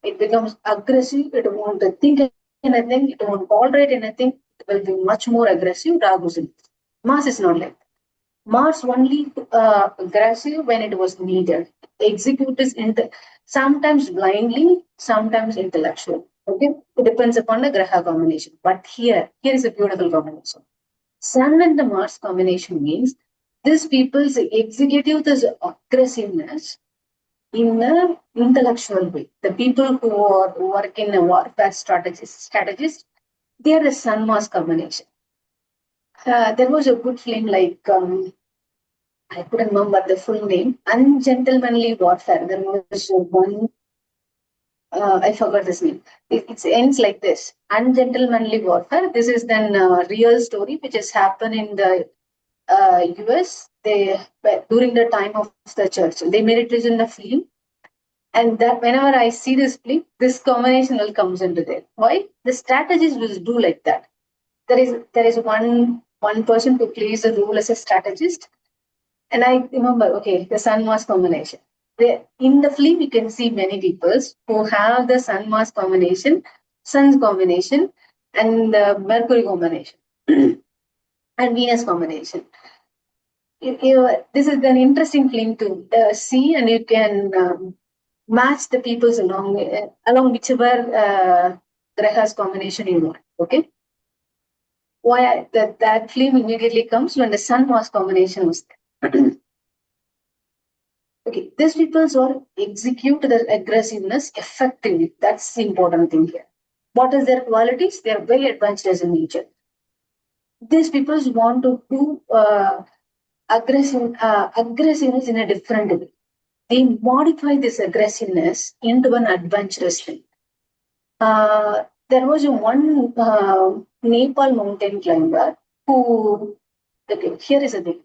It becomes aggressive. It won't think anything. It won't tolerate anything. It will be much more aggressive. Rahu's energy. Mars is not like that. Mars only aggressive when it was needed. Execute is sometimes blindly, sometimes intellectual. Okay, it depends upon the Graha combination. But here is a beautiful combination. Sun and the Mars combination means these people's executive this aggressiveness in an intellectual way. The people who are work in a warfare strategist, they are the Sun Mars combination. There was a good film like I couldn't remember the full name. Ungentlemanly Warfare. There was one. I forgot this name. It ends like this: Ungentlemanly Warfare. This is then a real story which has happened in the US. They during the time of the church. They made it in the film, and that whenever I see this film, this combination will comes into there. Why? The strategists will do like that. There is one person who plays the role as a strategist. And I remember, okay, the Sun Mars combination. In the film, you can see many people who have the Sun Mars combination, Sun's combination, and the Mercury combination, and Venus combination. this is an interesting thing to see, and you can match the peoples along whichever grahas combination you want. Okay. Why that film immediately comes when the Sun Mars combination was there. Okay, these peoples all execute their aggressiveness effectively. That's the important thing here. What is their qualities? They are very advanced as a nature. These peoples want to do aggressiveness in a different way. They modify this aggressiveness into an adventurous thing. There was one Nepal mountain climber who, okay, here is the thing.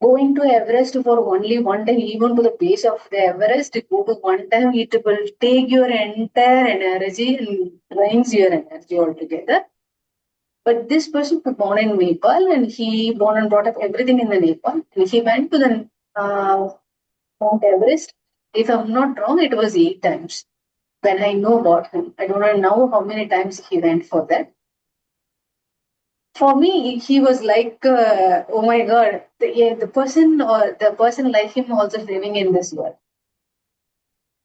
Going to Everest for only one time, even to the base of the Everest, go to one time, it will take your entire energy and drains your energy altogether. But this person was born in Nepal, and he born and brought up everything in the Nepal. And he went to the Mount Everest. If I'm not wrong, it was 8 times. When I know about him, I don't know how many times he went for that. For me, he was like, oh my God, the person like him also living in this world.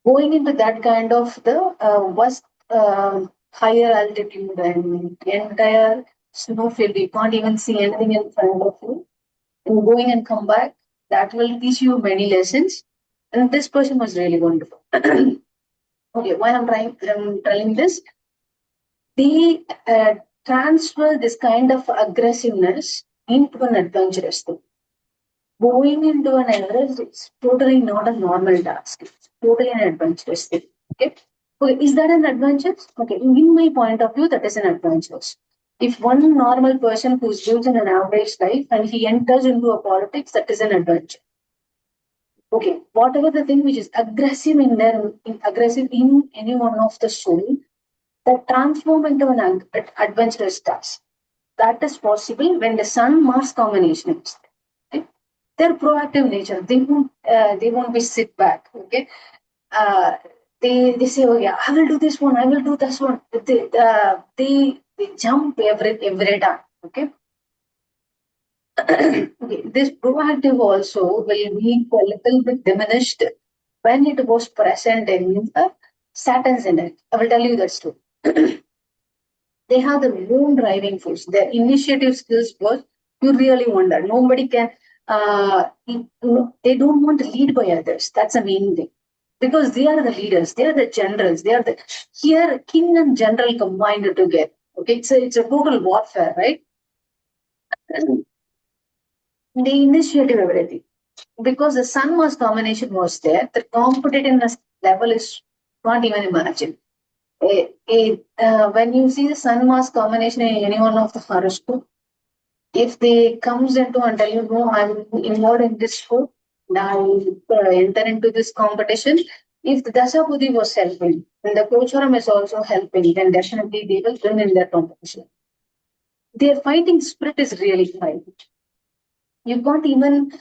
Going into that kind of the vast higher altitude and entire snowfield, you can't even see anything in front of you. And going and come back, that will teach you many lessons. And this person was really wonderful. Okay, why I'm telling this, they transfer this kind of aggressiveness into an adventurous thing. Going into an Everest is totally not a normal task. It's totally an adventurous thing. Okay. Okay, is that an adventure? Okay, in my point of view, that is an adventure. If one normal person who's lives in an average life and he enters into a politics, that is an adventure. Okay, whatever the thing which is aggressive aggressive in any one of the soul, that transform into an adventurous task. That is possible when the Sun Mars combination is there. Okay? Their proactive nature, they won't be sit back. Okay, they say, oh yeah, I will do this one, I will do this one. They jump every time. Okay. Okay, this proactive also will be a little bit diminished when it was present in Saturn's energy. I will tell you that story. They have their own driving force. Their initiative skills was, you really wonder. Nobody can, they don't want to lead by others. That's the main thing. Because they are the leaders, they are the generals, they are the, here, king and general combined together. Okay, it's a total warfare, right? They initiative everything. Because the Sun Mars combination was there, the competitiveness level is not even imagine. When you see the Sun Mars combination in any one of the horoscope, if they comes into and tell you, no, I'm involved in this sport, now enter into this competition. If the Dasa Buddhi was helping, and the Kocharam is also helping, then definitely they will win in their competition. Their fighting spirit is really high. You can't even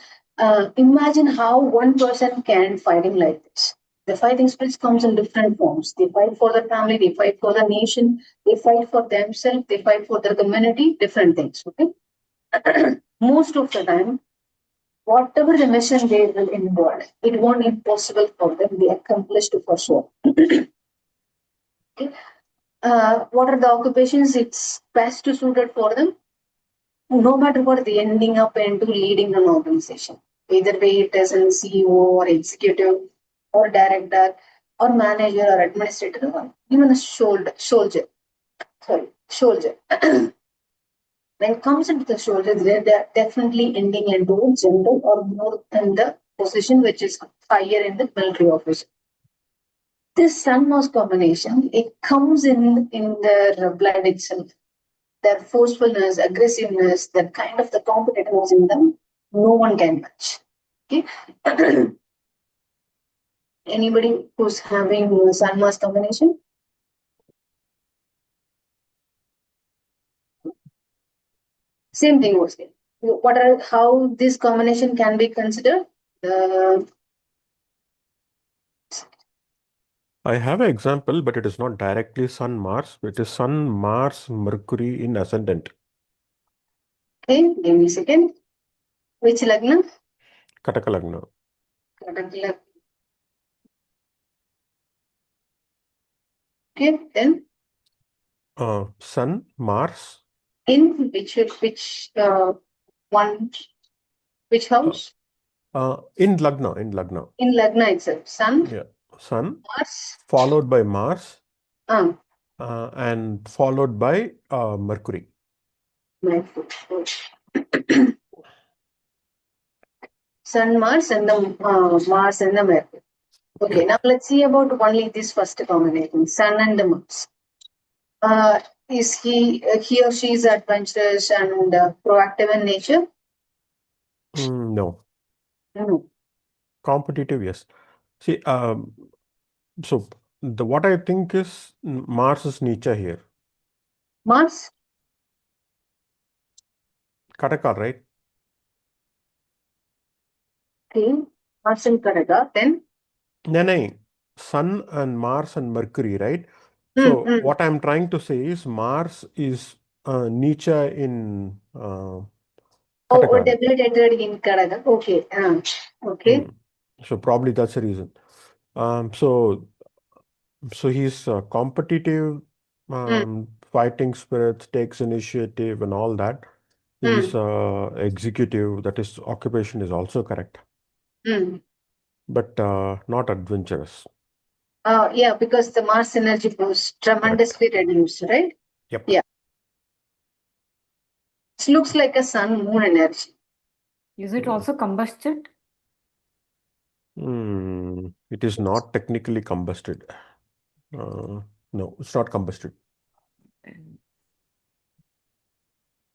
imagine how one person can fighting like this. The fighting spirit comes in different forms. They fight for the family, they fight for the nation, they fight for themselves, they fight for their community, different things. Okay. Most of the time, whatever the mission they will involve, it won't be possible for them. They accomplished for sure. Okay. What are the occupations? It's best suited for them. No matter what, they ending up into leading an organization. Either way it is an CEO or executive or director or manager or administrator or even a soldier. When it comes into the soldiers, they're definitely ending into a general or more than the position which is higher in the military office. This Sun Mars combination, it comes in their blood itself. Their forcefulness, aggressiveness, that kind of the competitiveness in them, no one can match. Okay. Anybody who's having Sun Mars combination? Same thing was there. How this combination can be considered? I have an example, but it is not directly Sun Mars. It is Sun Mars Mercury in ascendant. Okay, give me a second. Which Lagna? Kataka Lagna. Kataka. Okay, then Sun, Mars. in which one, which house? In Lagna. In Lagna itself. Sun, Yeah. Sun, Mars, followed by Mars, uh, and followed by Mercury. my foot. Sun, Mars, and the Mars and the Mercury. Okay, now let's see about only this first combination, Sun and the Mars. Is he or she is adventurous and proactive in nature? No. No. Competitive, yes. See, so what I think is Mars is Nietzsche here. Mars? Kataka, right? Okay, Mars and Kataka. Then? No. Sun and Mars and Mercury, right? So what I'm trying to say is Mars is Nietzsche in Kataka, right? Debilitated in Kataka. Okay. Okay. So probably that's the reason. So he's competitive, fighting spirit, takes initiative, and all that. He's executive. That is, occupation is also correct, but not adventurous. Yeah, because the Mars energy was tremendously reduced, right? Yep. Yeah. It looks like a sun moon energy. Is it also combusted? It is not technically combusted. No, it's not combusted.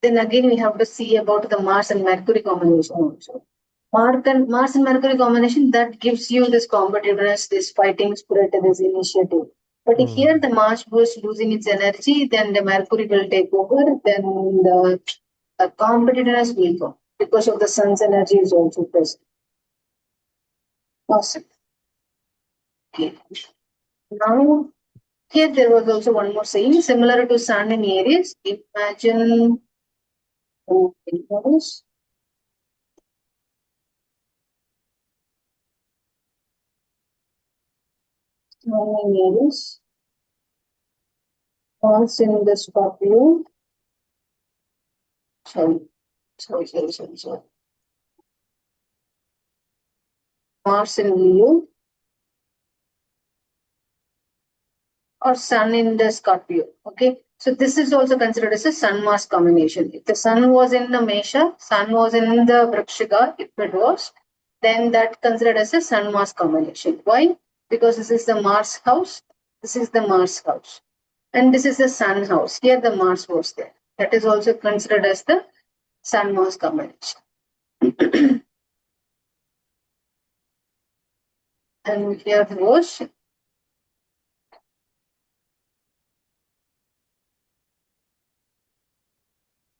Then again, we have to see about the Mars and Mercury combination also. Mars and Mercury combination, that gives you this competitiveness, this fighting spirit, this initiative. But if here the Mars was losing its energy, then the Mercury will take over, then the competitiveness will go because of the sun's energy is also present. Awesome. Okay. Now, here there was also one more saying similar to Sun in Aries. Imagine Sun in Aries, Mars in the Scorpio. Sorry. Mars in Leo, or Sun in the Scorpio. Okay, so this is also considered as a Sun-Mars combination. If the Sun was in the Mesha, Sun was in the Vrikshika, if it was, then that considered as a Sun-Mars combination. Why? Because this is the Mars house, this is the Mars house, and this is the Sun house. Here the Mars was there. That is also considered as the Sun-Mars combination. And here was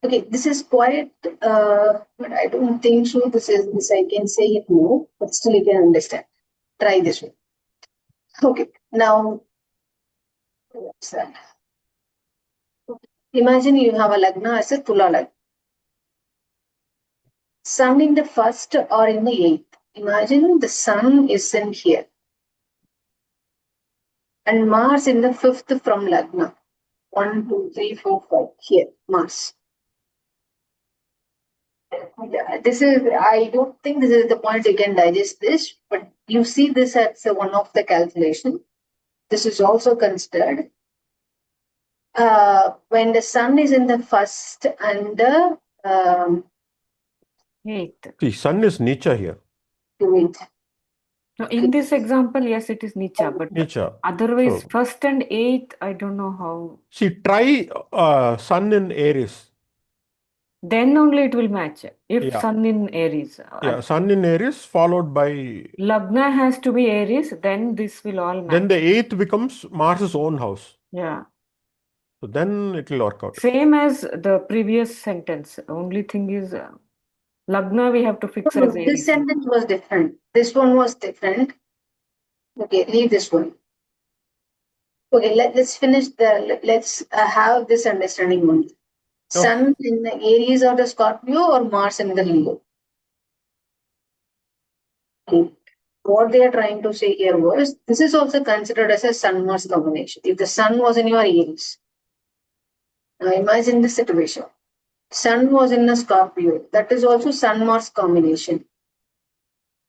okay, this is quite, but I don't think so. This I can say it more, but still you can understand. Try this one. Okay, now, what's that? Imagine you have a Lagna as a Tula Lagna. Sun in the first or in the eighth. Imagine the Sun is in here. And Mars in the fifth from Lagna. 1, 2, 3, 4, 5. Here, Mars. This is, I don't think this is the point you can digest this, but you see this as one of the calculation. This is also considered when the Sun is in the first and the Eighth. See, Sun is Nietzsche here. wait. No, in this example, yes, it is Nietzsche, but Nietzsche. otherwise, So, first and eighth, I don't know how. see, try Sun in Aries. Then only it will match. If Yeah. Sun in Aries. Yeah, Sun in Aries followed by. Lagna has to be Aries, then this will all match. Then the eighth becomes Mars's own house. Yeah. So then it will work out. Same as the previous sentence. Only thing is, Lagna we have to fix as Aries. This sentence was different. This one was different. Okay, leave this one. Okay, let's finish let's have this understanding one. Sun in the Aries or the Scorpio or Mars in the Leo? Okay. What they are trying to say here was, this is also considered as a Sun-Mars combination. If the Sun was in your Aries, now imagine the situation. Sun was in a Scorpio. That is also Sun-Mars combination.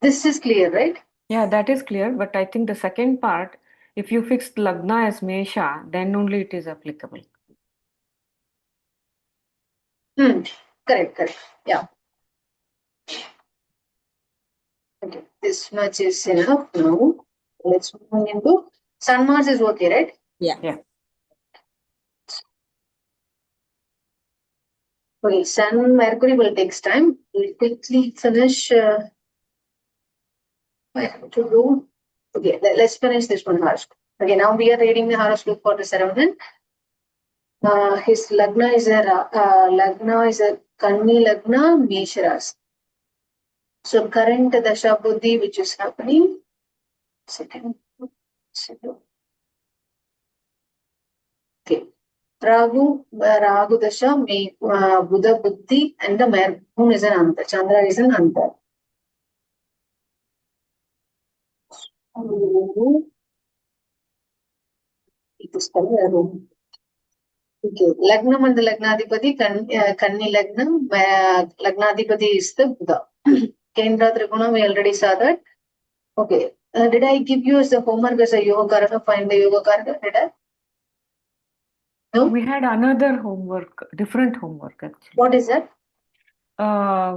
This is clear, right? Yeah, that is clear. But I think the second part, if you fixed Lagna as Mesha, then only it is applicable. Correct. Yeah. Okay. This much is enough now. Let's move into Sun-Mars is okay, right? Yeah. Okay, Sun, Mercury will take time. We'll quickly finish. I have to do. Okay, let's finish this one horoscope. Okay, now we are reading the horoscope for the Saravanan. His Lagna is a Kanni Lagna Mesharas. So current Dasha Buddhi which is happening. Second. Okay. Ragu Dasha, Buddha Buddhi, and the moon is an Anta. Chandra is an Anta. It is called okay. Lagnam and the Lagnadipati, Kanni Lagnam, Lagnadipati is the Buddha. Kendra Triguna, we already saw that. Okay. Did I give you as the homework as a Yoga Karaka? Find the Yoga Karaka? Did I? No? We had another homework, different homework actually. What is that?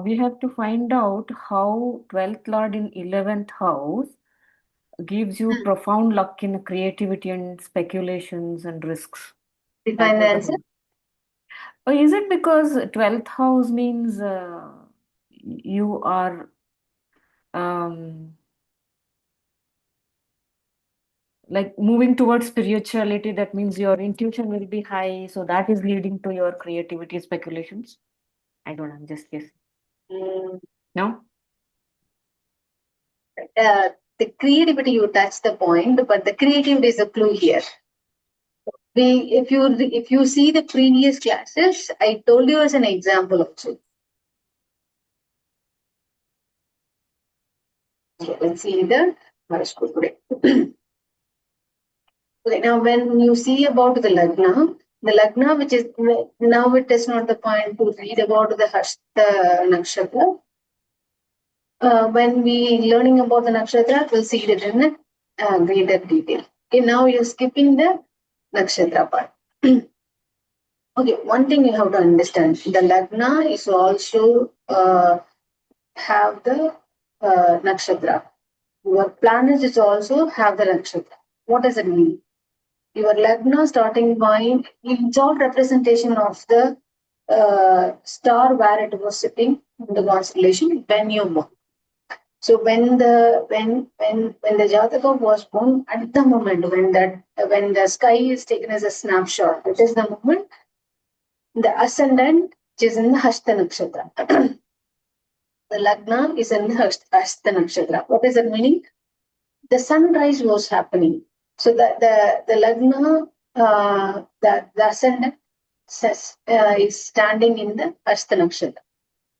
We have to find out how 12th Lord in 11th house gives you profound luck in creativity and speculations and risks. Define the answer. Or is it because 12th house means you are like moving towards spirituality? That means your intuition will be high, so that is leading to your creativity speculations. I don't know, I'm just guessing. No? The creativity, you touch the point, but the creativity is a clue here. If you see the previous classes, I told you as an example also. Okay, let's see the horoscope today. Okay, now when you see about the Lagna, which is now it is not the point to read about the Hasta Nakshatra. When we learning about the Nakshatra, we'll see it in greater detail. Okay, now you're skipping the Nakshatra part. Okay, one thing you have to understand, the Lagna is also have the Nakshatra. Your planets is also have the Nakshatra. What does it mean? Your Lagna starting point, it's all representation of the star where it was sitting in the constellation when you born. So when the Jataka was born, at the moment when the sky is taken as a snapshot, it is the moment the ascendant which is in the Hasta Nakshatra. The Lagna is in the Hasta Nakshatra. What is the meaning? The sunrise was happening. So the Lagna, the ascendant is standing in the Hasta Nakshatra.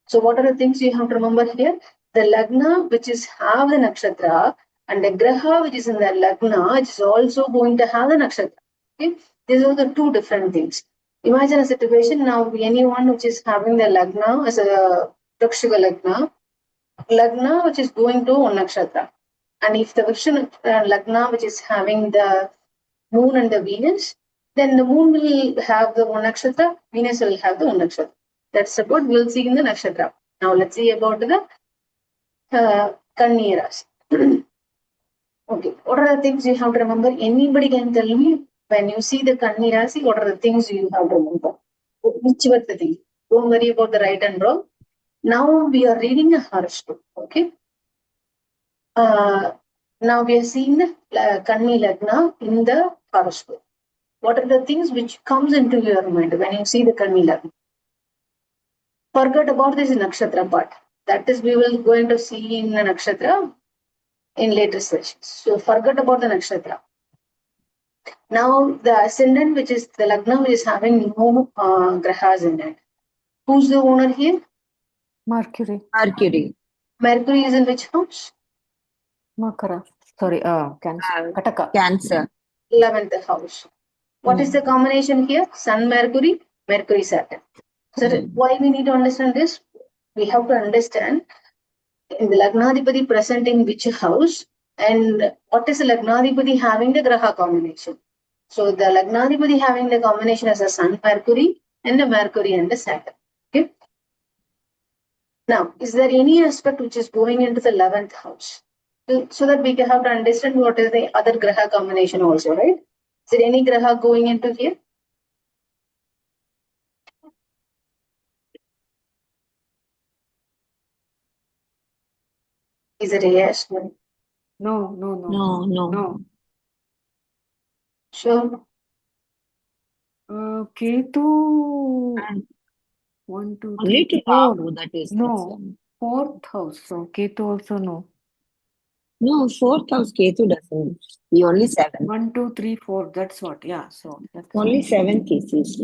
So what are the things you have to remember here? The Lagna, which is have the Nakshatra, and the Graha, which is in the Lagna, is also going to have the Nakshatra. Okay? These are the two different things. Imagine a situation now, anyone which is having the Lagna as a Vrikshiga Lagna which is going to one Nakshatra. And if the Vrikshiga Lagna which is having the moon and the Venus, then the moon will have the one Nakshatra, Venus will have the one Nakshatra. That's about we'll see in the Nakshatra. Now let's see about the Kanni Rasi. Okay, what are the things you have to remember? Anybody can tell me when you see the Kanni Rasi, what are the things you have to remember? Which were the things? Don't worry about the right and wrong. Now we are reading a horoscope. Okay. Now we are seeing the Kanni Lagna in the horoscope. What are the things which comes into your mind when you see the Kanni Lagna? Forget about this nakshatra part. That is, we will going to see in the nakshatra in later sessions. So forget about the nakshatra. Now the ascendant, which is the Lagna, which is having no grahas in it. Who's the owner here? Mercury. Mercury. Mercury is in which house? Makara. Sorry, Cancer. Kataka. Cancer. 11th house. What is the combination here? Sun, Mercury, Mercury, Saturn. So why we need to understand this? We have to understand in the Lagnadipati present in which house and what is the Lagnadipati having the Graha combination. So the Lagnadipati having the combination as a Sun, Mercury and the Mercury and the Saturn. Okay. Now, is there any aspect which is going into the 11th house? So that we can have to understand what is the other Graha combination also, right? Is there any Graha going into here? Is it a yes? No. No. Sure. Ketu. And 1, 2, only 3, to 4. Rahu, that is No. concerned. 4th house. So Ketu also no. No, 4th house Ketu doesn't. He only 7. 1, 2, 3, 4. That's what. Yeah. So that's Only 7 cases.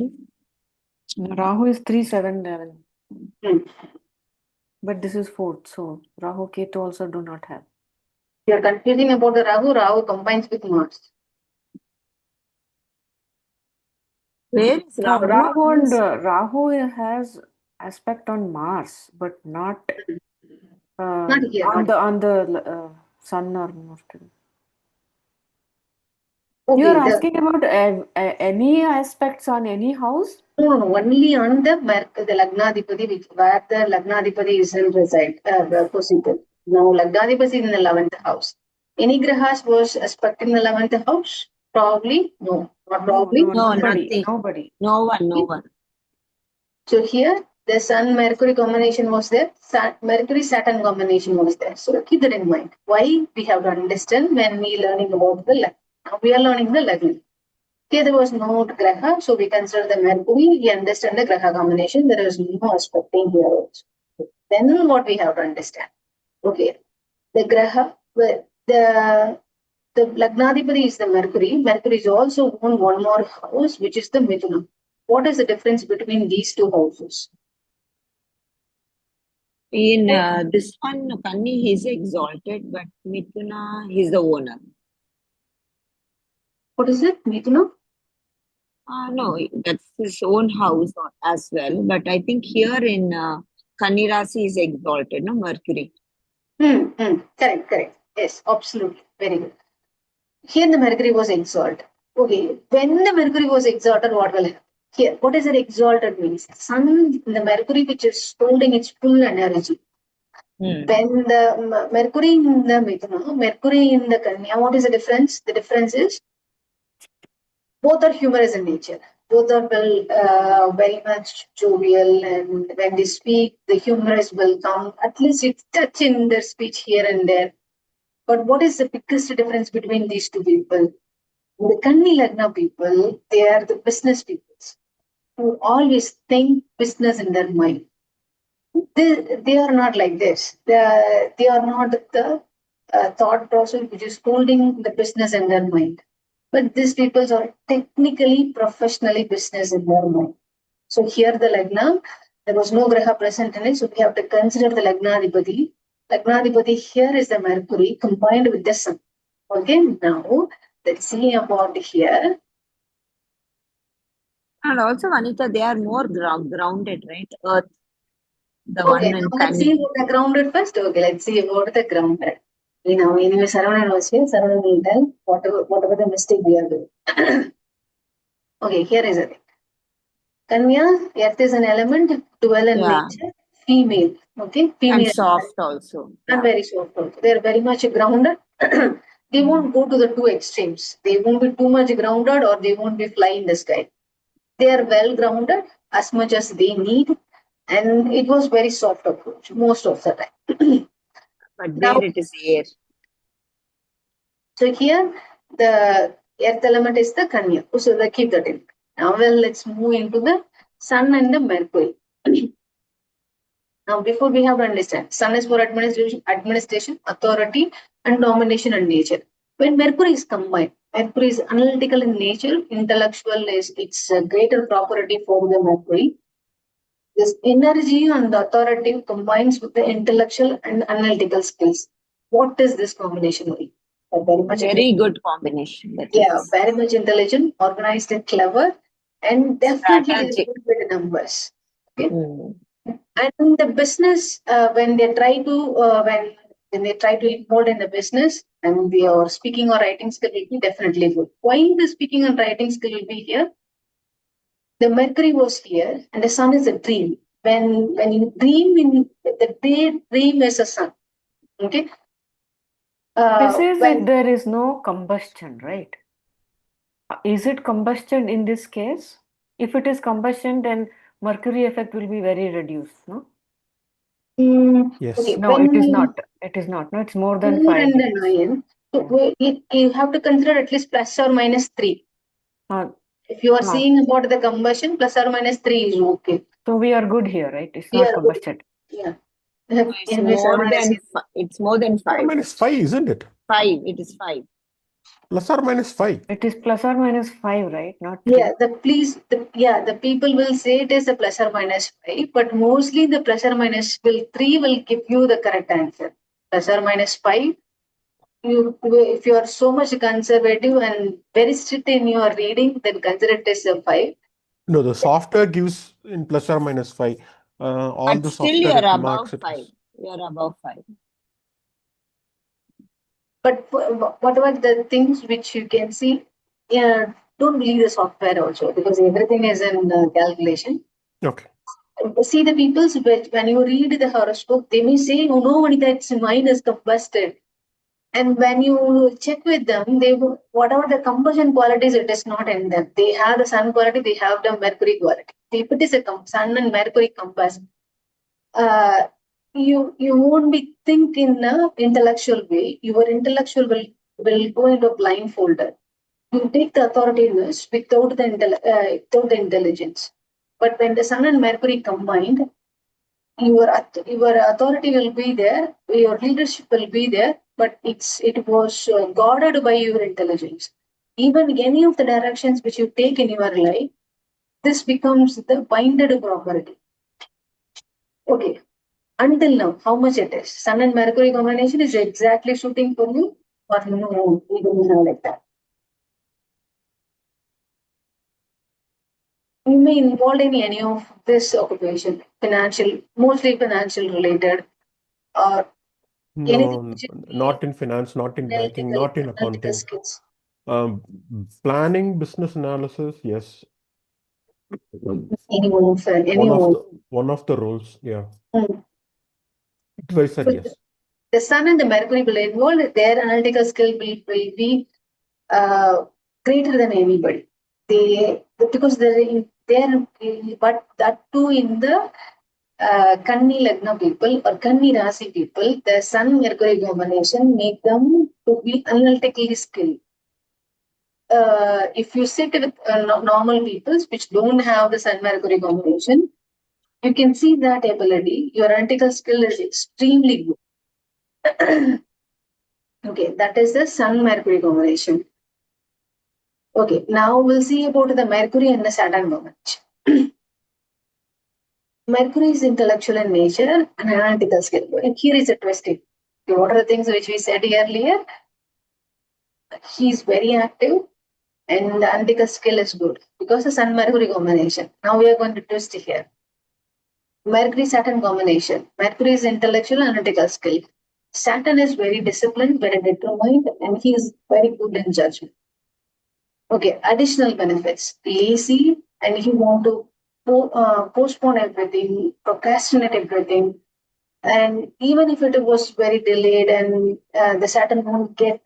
Rahu is 3, 7, 11. Hmm. But this is 4th. So Rahu, Ketu also do not have. You are confusing about the Rahu. Rahu combines with Mars. Where is No, Rahu? Rahu has aspect on Mars, but not Not here. on Not the Sun or Mercury. okay. You are asking about any aspects on any house? No, only on the Lagnadipati, where the Lagnadipati is in reside, position. Now, Lagnadipati is in the 11th house. Any Grahas was aspect in the 11th house? Probably no. Not probably. No, Nobody. No one. So here, the Sun Mercury combination was there. Mercury Saturn combination was there. So keep that in mind. Why we have to understand when we learning about the Lagna. Now we are learning the Lagna. Here there was no Graha, so we consider the Mercury. We understand the Graha combination. There is no aspecting here also. Then what we have to understand? Okay, the Graha, the Lagnadipati is the Mercury. Mercury is also on one more house, which is the Mithuna. What is the difference between these two houses? In this one, Kanni, he's exalted, but Mithuna, he's the owner. What is it, Mithuna? No, that's his own house as well. But I think here in Kanni Rasi is exalted, no, Mercury. Correct. Yes, absolutely. Very good. Here the Mercury was exalted. Okay, when the Mercury was exalted, what will happen? Here, what is it exalted means? Sun, the Mercury which is holding its full energy. When the Mercury in the Mithuna, Mercury in the Kanya, what is the difference? The difference is both are humorous in nature. Both are very much jovial, and when they speak, the humorous will come. At least it's touch in their speech here and there. But what is the biggest difference between these two people? The Kanni Lagna people, they are the business people who always think business in their mind. They are not like this. They are not the thought process which is holding the business in their mind. But these people are technically, professionally business in their mind. So here the Lagna, there was no Graha present in it, so we have to consider the Lagnadipati. Lagnadipati here is the Mercury combined with the Sun. Okay, now let's see about here. And also, Vanita, they are more grounded, right? Earth, the Okay, one in now let's see Kanni. about the grounded first. Okay, let's see about the grounded. Anyway, Saravanan was here. Saravanan will tell whatever the mistake we are doing. Okay, here is it. Kanya, earth is an element, dwell in nature, female. Okay, female. And soft also. And very soft also. They are very much grounded. They won't go to the two extremes. They won't be too much grounded or they won't be fly in the sky. They are well grounded as much as they need. And it was very soft approach most of the time. But Now, there it is air. so here the earth element is the Kanya. So they keep that in. Now let's move into the Sun and the Mercury. Now before we have to understand, Sun is for administration, authority, and domination and nature. When Mercury is combined, Mercury is analytical in nature, intellectual is its greater property for the Mercury. This energy and the authority combines with the intellectual and analytical skills. what is this combination only? Very much Very good combination. That yeah, is very much intelligent, organized and clever, and definitely they're strategic. good with the numbers. Okay. Mm. And the business, when they try to involve in the business, and your speaking or writing skill will be definitely good. Why the speaking and writing skill will be here? The Mercury was here, and the Sun is a dream. When you dream in the day, dream is a sun. Okay. This is if When there is no combustion, right? Is it combustion in this case? If it is combustion, then mercury effect will be very reduced, no? Yes. okay, No, when it is not. It is not. No, it's more than 4 5 and the degrees. 9, so Yeah. you have to consider at least plus or minus 3. Uh, If you are no. seeing about the combustion, plus or minus 3 is okay. So we are good here, right? It's We not are good. combusted. Yeah. It's more than Plus or 5. minus 5, isn't it? 5. It is 5. Plus or minus 5. It is plus or minus 5, right? Not 3. Yeah, the people will say it is a plus or minus 5, but mostly the plus or minus 3 will give you the correct answer. Plus or minus 5, if you are so much conservative and very strict in your reading, then consider it as a 5. No, the software gives in plus or minus 5. All But the still software you're it above marks it 5. as. You're above 5. But whatever the things which you can see, yeah, don't believe the software also, because everything is in calculation. Okay. See the people's when you read the horoscope, they may say, "Oh no, Vanita, it's mine is combusted." And when you check with them, whatever the combustion qualities, it is not in them. They have the sun quality, they have the mercury quality. If it is a sun and mercury combust, you won't be think in a intellectual way. Your intellectual will go into a blindfolded. You take the authoritative without without the intelligence. But when the sun and mercury combined, your authority will be there, your leadership will be there, but it was guarded by your intelligence. Even any of the directions which you take in your life, this becomes the binded property. Okay. Until now, how much it is? Sun and Mercury combination is exactly suiting for you, or no, we don't have like that. You may involve in any of this occupation, financial, mostly financial related, or anything No, which is not in finance, not in banking, not in analytical accounting. skills. Um, Planning, business analysis, yes. One of the roles, yeah. Advisor, yes. The Sun and the Mercury will involve, their analytical skill will be greater than anybody. Because they're but that too in the Kanni Lagna people or Kanni Rasi people, the Sun Mercury combination make them to be analytically skilled. If you sit with normal people which don't have the Sun Mercury combination, you can see that ability. Your analytical skill is extremely good. Okay, that is the Sun Mercury combination. Okay, now we'll see about the Mercury and the Saturn combination. Mercury is intellectual in nature and analytical skill. And here is a twisting. What are the things which we said earlier? He's very active and the analytical skill is good because the Sun Mercury combination. Now we are going to twist here. Mercury Saturn combination. Mercury is intellectual and analytical skill. Saturn is very disciplined, very determined, and he is very good in judgment. Okay, additional benefits. Lazy, and he want to postpone everything, procrastinate everything. And even if it was very delayed and the Saturn won't get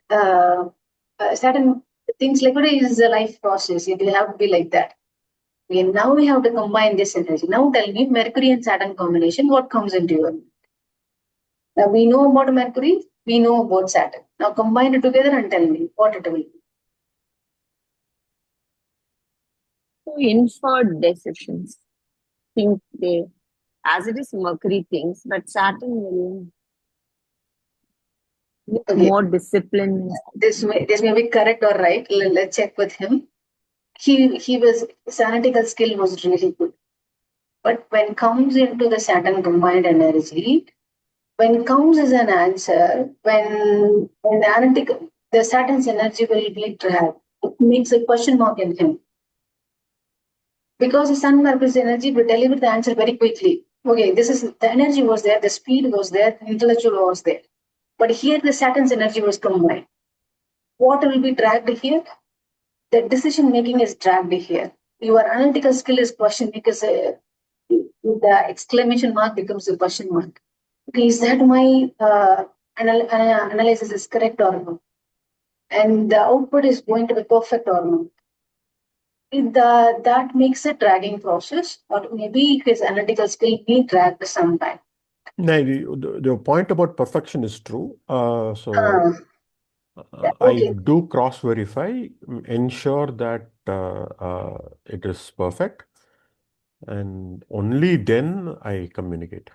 certain things like what is the life process, it will have to be like that. Okay, now we have to combine this energy. Now tell me, Mercury and Saturn combination, what comes into your mind? Now we know about Mercury, we know about Saturn. Now combine it together and tell me what it will be. So inferred decisions. Think they, as it is Mercury thinks, but Saturn will look more disciplined. This may be correct or right. Let's check with him. His analytical skill was really good. But when comes into the Saturn combined energy, when comes as an answer, when the analytical, the Saturn's energy will be dragged. It makes a question mark in him. Because the Sun Mercury's energy will deliver the answer very quickly. Okay, this is the energy was there, the speed was there, the intellectual was there. But here the Saturn's energy was combined. What will be dragged here? The decision making is dragged here. Your analytical skill is questioned because the exclamation mark becomes a question mark. Okay, is that my analysis is correct or no? And the output is going to be perfect or no? That makes a dragging process, or maybe his analytical skill be dragged sometime. No, the point about perfection is true. Uh, I okay. do cross-verify, ensure that it is perfect, and only then I communicate.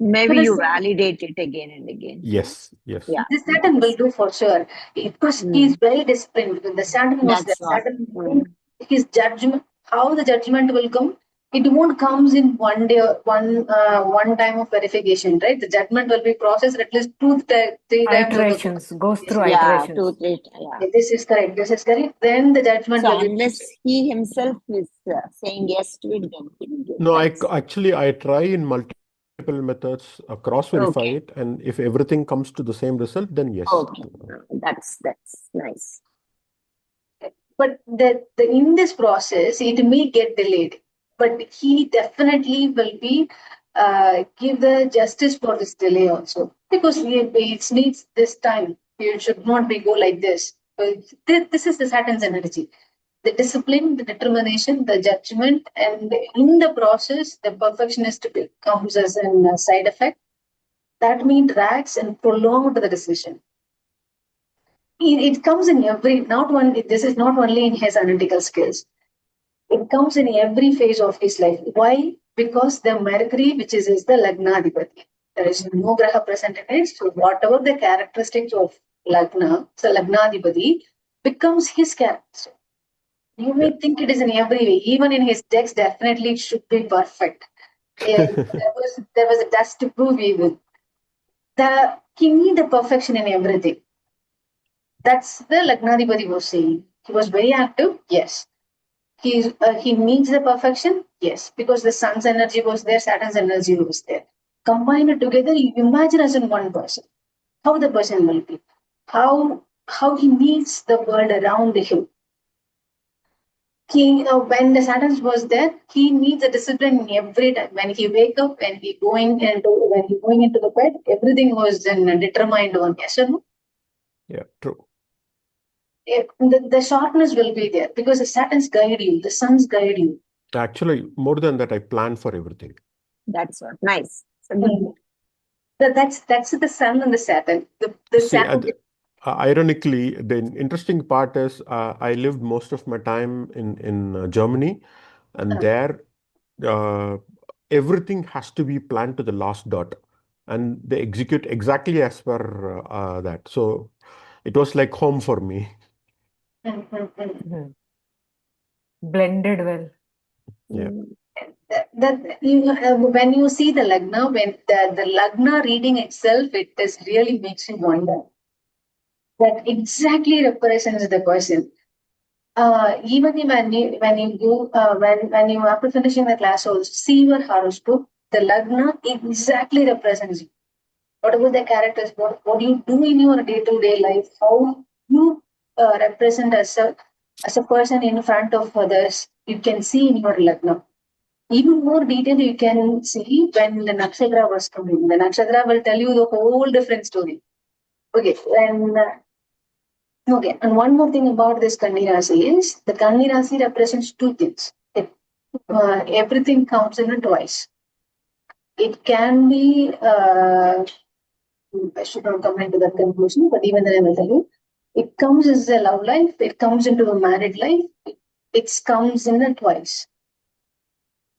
Maybe So you this, validate it again and again. Yes, yes. Yeah. this Saturn will do for sure. Because he's very disciplined. When the Saturn was there, That's what. Saturn, his judgment, how the judgment will come, it won't comes in one day, one time of verification, right? The judgment will be processed at least 3 times of the Iterations, goes through Yeah, iterations. 2, 3. Yeah. okay, this is correct. This is correct. Then the judgment So will be unless he himself is saying yes to it, then he will give. No, That's I try in multiple methods, cross-verify okay. it, and if everything comes to the same result, then yes. Okay. That's nice. but in this process it may get delayed, but he definitely will be give the justice for this delay also, because it needs this time. You should not be go like this. This is the Saturn's energy, the discipline, the determination, the judgment, and in the process the perfectionist comes as a side effect. That means drags and prolonged the decision. It comes in every, not one, this is not only in his analytical skills. It comes in every phase of his life. Why? Because the Mercury, which is the Lagnadipati, there is no Graha present in it. So whatever the characteristics of Lagna, so Lagnadipati, becomes his character. You may think it is in every way. Even in his text, definitely it should be perfect. There was a test to prove even. He need the perfection in everything. That's the Lagnadipati was saying. He was very active, yes. He needs the perfection, yes, because the Sun's energy was there, Saturn's energy was there. Combine it together, you imagine as in one person, how the person will be, how he needs the world around him. When the Saturn was there, he needs a discipline every time. When he wake up, when he going into the bed, everything was then determined on yes or no. Yeah, true. The sharpness will be there because the Saturn's guide you, the Sun's guide you. Actually, more than that, I plan for everything. That's what. Nice. So That's the Sun and the Saturn. The See, Saturn. ironically, the interesting part is I lived most of my time in Germany, and there everything has to be planned to the last dot, and they execute exactly as per that. So it was like home for me. Blended well. Yeah. When you see the Lagna, when the Lagna reading itself, it is really makes you wonder. That exactly represents the person. Even when you after finishing the class also see your horoscope, the Lagna exactly represents you. Whatever the characters, what you do in your day-to-day life, how you represent as a person in front of others, you can see in your Lagna. Even more detail you can see when the nakshatra was coming. The nakshatra will tell you the whole different story. Okay, and one more thing about this Kanni Rasi is the Kanni Rasi represents two things. Everything counts in twice. It can be, I should not come into that conclusion, but even then I will tell you, it comes as a love life, it comes into a married life, it comes in twice.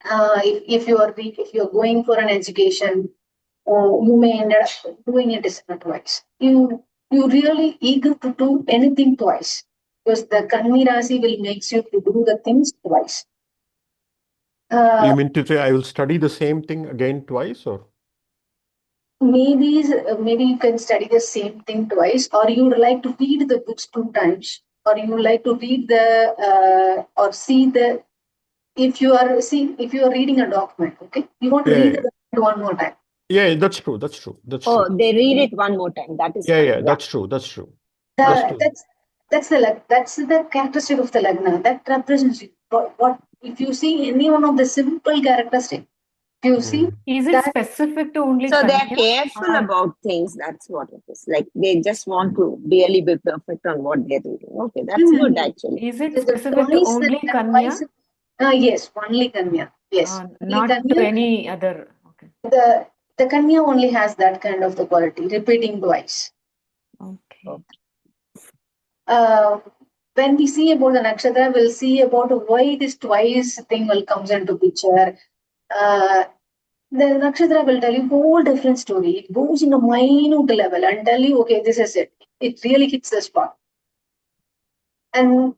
If you are going for an education, you may end up doing it twice. You really eager to do anything twice, because the Kanni Rasi will makes you to do the things twice. You mean to say I will study the same thing again twice, or? maybe you can study the same thing twice, or you would like to read the books 2 times, or you would like to read or see the. If you are reading a document, okay, you want to Yeah, read yeah, the document 1 more time. yeah, that's true. That's true. That's Oh, true. they read it one more time. That is Yeah, fine. yeah, Yeah. that's true. That's true. Just The, to, that's the characteristic of the lagna that represents you. What if you see any one of the simple characteristic? If you see Is it that. specific to only So they are Kanya? careful about things. That's what it is. Like they just want to really be perfect on what they're doing. Okay, that's good actually. Is it The specific to twice only Kanya? yes, only Kanya. Yes, only Not to Kanya. any other. Okay. The Kanya only has that kind of the quality, repeating twice. Okay. When we see about the nakshatra, we'll see about why this twice thing will comes into picture. The nakshatra will tell you whole different story. It goes in a minute level and tell you, okay, this is it. It really hits the spot. And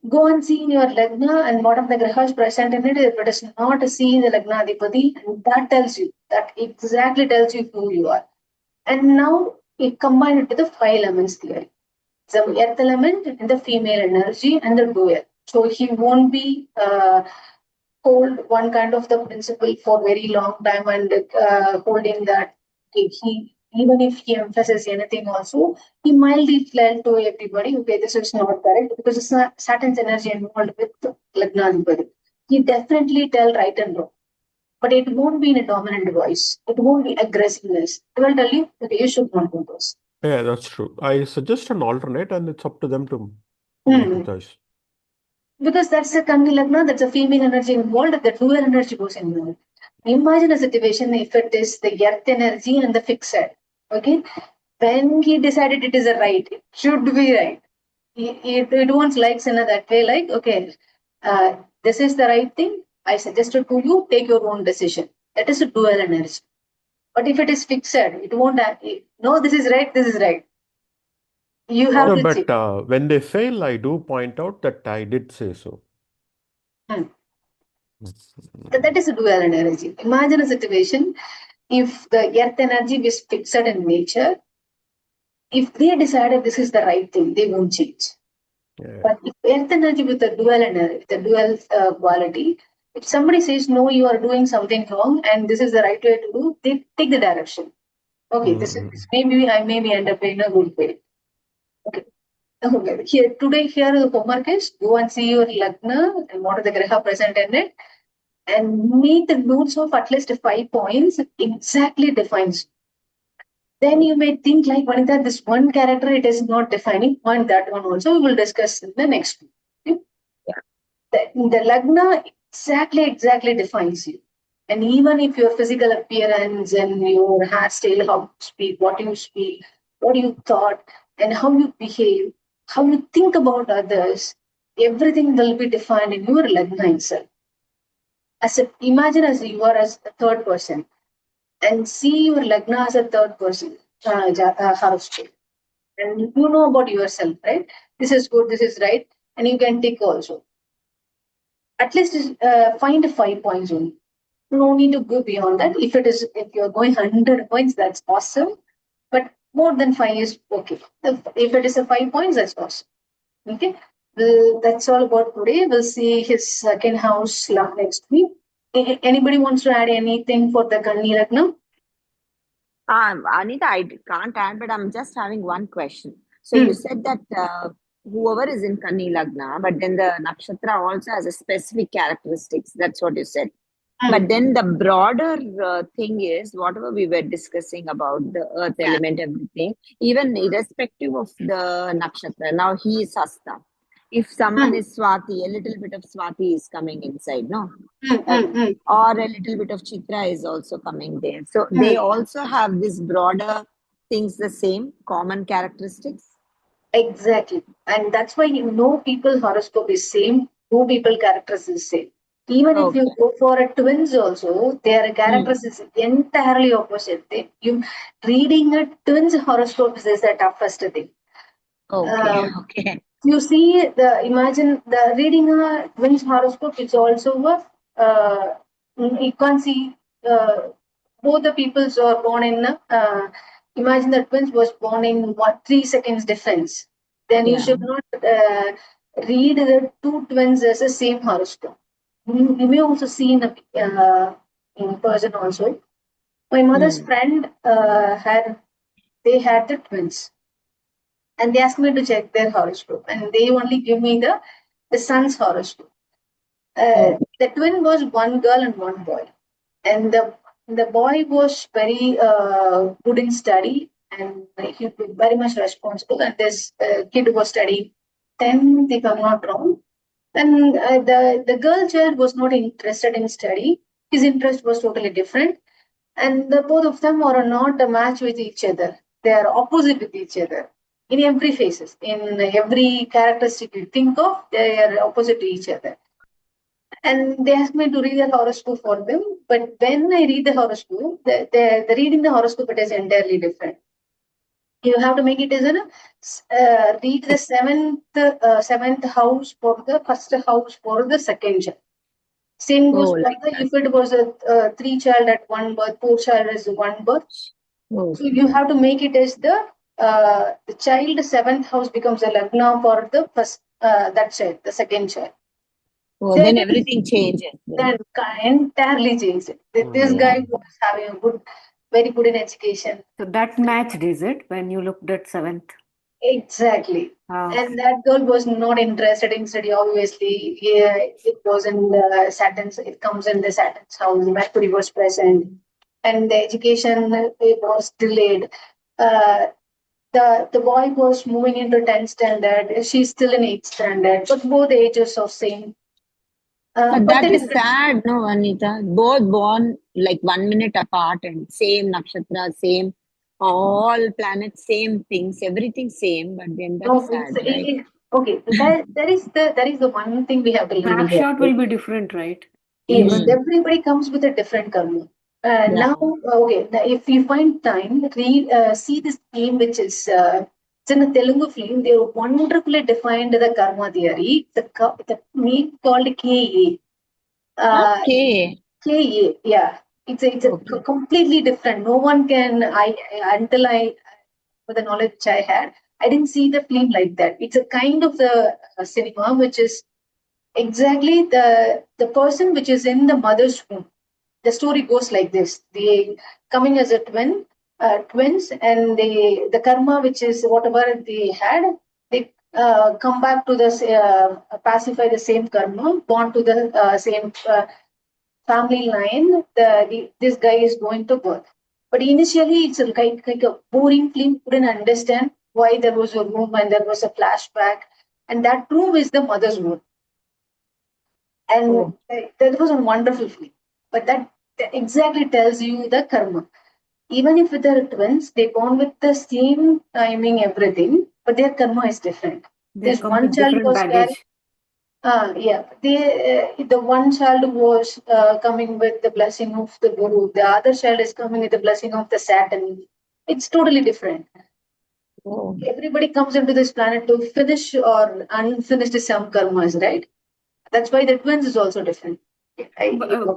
go and see in your lagna and what of the grahas present in it. If it is not seen in the lagna adhipati, and that exactly tells you who you are. And now it combined it with the 5 elements theory. The earth element and the female energy and the dual. So he won't be hold one kind of the principle for very long time and holding that he even if he emphasizes anything also, he mildly tell to everybody, okay, this is not correct because it's not Saturn's energy involved with Lagnadhipati. He definitely tell right and wrong. But it won't be in a dominant voice. It won't be aggressiveness. It will tell you, okay, you should not do this. yeah, that's true. I suggest an alternate, and it's up to them to make the choice. Because that's a Kandi Lagna, that's a female energy involved, the dual energy goes involved. Imagine a situation if it is the earth energy and the fixed. Okay? When he decided it is a right, it should be right. It won't likes in a that way, like, okay, this is the right thing. I suggested to you, take your own decision. That is a dual energy. But if it is fixed, it won't no, this is right, this is right. You have No, to check. but when they fail, I do point out that I did say so. That is a dual energy. Imagine a situation if the earth energy is fixed in nature, if they decided this is the right thing, they won't change. Yeah. But if earth energy with the dual energy, the dual quality, if somebody says no, you are doing something wrong and this is the right way to do, they take the direction. Okay, this maybe I maybe end up in a good way. Okay. Okay. Here the homework is go and see your lagna and what are the graha present in it, and make the notes of at least 5 points exactly defines. Then you may think like, Vanita, this one character, it is not defining, and that one also we will discuss in the next week. Okay? The lagna exactly defines you. And even if your physical appearance and your hairstyle, how you speak, what you thought, and how you behave, how you think about others, everything will be defined in your lagna itself. Imagine as you are as a third person and see your lagna as a third person horoscope. And you know about yourself, right? This is good, this is right, and you can tick also. At least find 5 points only. No need to go beyond that. If you're going 100 points, that's awesome. But more than 5 is okay. If it is a 5 points, that's awesome. Okay. Well, that's all about today. We'll see his second house next week. Anybody wants to add anything for the Kanni Ragna? Anita, I can't add, but I'm just having one question. So you said that whoever is in Kanni Lagna, but then the nakshatra also has a specific characteristics. That's what you said. But then the broader thing is whatever we were discussing about the earth element, everything, even irrespective of the nakshatra. Now he is Hasta. If someone is Swati, a little bit of Swati is coming inside, no? Or a little bit of Chitra is also coming there. So they also have this broader things, the same common characteristics. Exactly. And that's why people horoscope is same, no people characters is same. Even if you go for a twins also, their characters is entirely opposite. You reading a twins horoscope is the toughest thing. Okay. You see imagine the reading a twins horoscope, it's also you can't see both the peoples are born in, imagine the twins was born in 3 seconds difference. Then you Yeah. should not read the two twins as the same horoscope. You may also see in person also. My mother's friend they had the twins, and they asked me to check their horoscope, and they only give me the son's horoscope. The twin was one girl and one boy, and the boy was very good in study, and he was very much responsible. And this kid was studying 10th, if I'm not wrong. And the girl child was not interested in study. His interest was totally different, and the both of them are not a match with each other. They are opposite with each other in every phases, in every characteristic you think of. They are opposite to each other. And they asked me to read the horoscope for them. But when I read the horoscope, the reading the horoscope, it is entirely different. You have to make it as read the seventh house for the first house for the second child. Same goes for like if it was a three child at one birth, four child is one birth. So you have to make it as the child seventh house becomes a lagna for the first that child, the second child. Then everything changes. Then entirely changed. This guy was having a very good in education. So that matched, is it, when you looked at seventh? Exactly. Ah, And that girl was not interested in study, obviously. Yeah, it was in Saturn's, it comes in the Saturn's house. Mercury was present. And the education it was delayed. Uh, the boy was moving into 10th standard. She's still in 8th standard, but both ages are same. But But that the is difference. sad, no, Anita? Both born like 1 minute apart and same nakshatra, same, all planets, same things, everything same, but then No, that's sad, right? okay. There is the one thing we have to leave here. snapshot will be different, right? Yes, Even everybody comes with a different karma. Yeah. Now, okay, now if you find time, see this theme which is it's in a Telugu film. They wonderfully defined the karma theory. The name called KA. Okay. KA, yeah. It's a Okay. completely different. No one can until I with the knowledge which I had, I didn't see the film like that. It's a kind of the cinema which is exactly the person which is in the mother's womb. The story goes like this: they coming as a twins, and the karma which is whatever they had, they come back to the pacify the same karma, born to the same family line. This guy is going to birth. But initially, it's like a boring film. Couldn't understand why there was a room and there was a flashback, and that room is the mother's room. And that was a wonderful film. But that exactly tells you the karma. Even if they're twins, they born with the same timing, everything, but their karma is different. they This come one with child different was carrying. baggage. Yeah, the one child was coming with the blessing of the Guru. The other child is coming with the blessing of the Saturn. It's totally different. Oh. Everybody comes into this planet to finish or unfinished some karmas, right? That's why the twins is also different.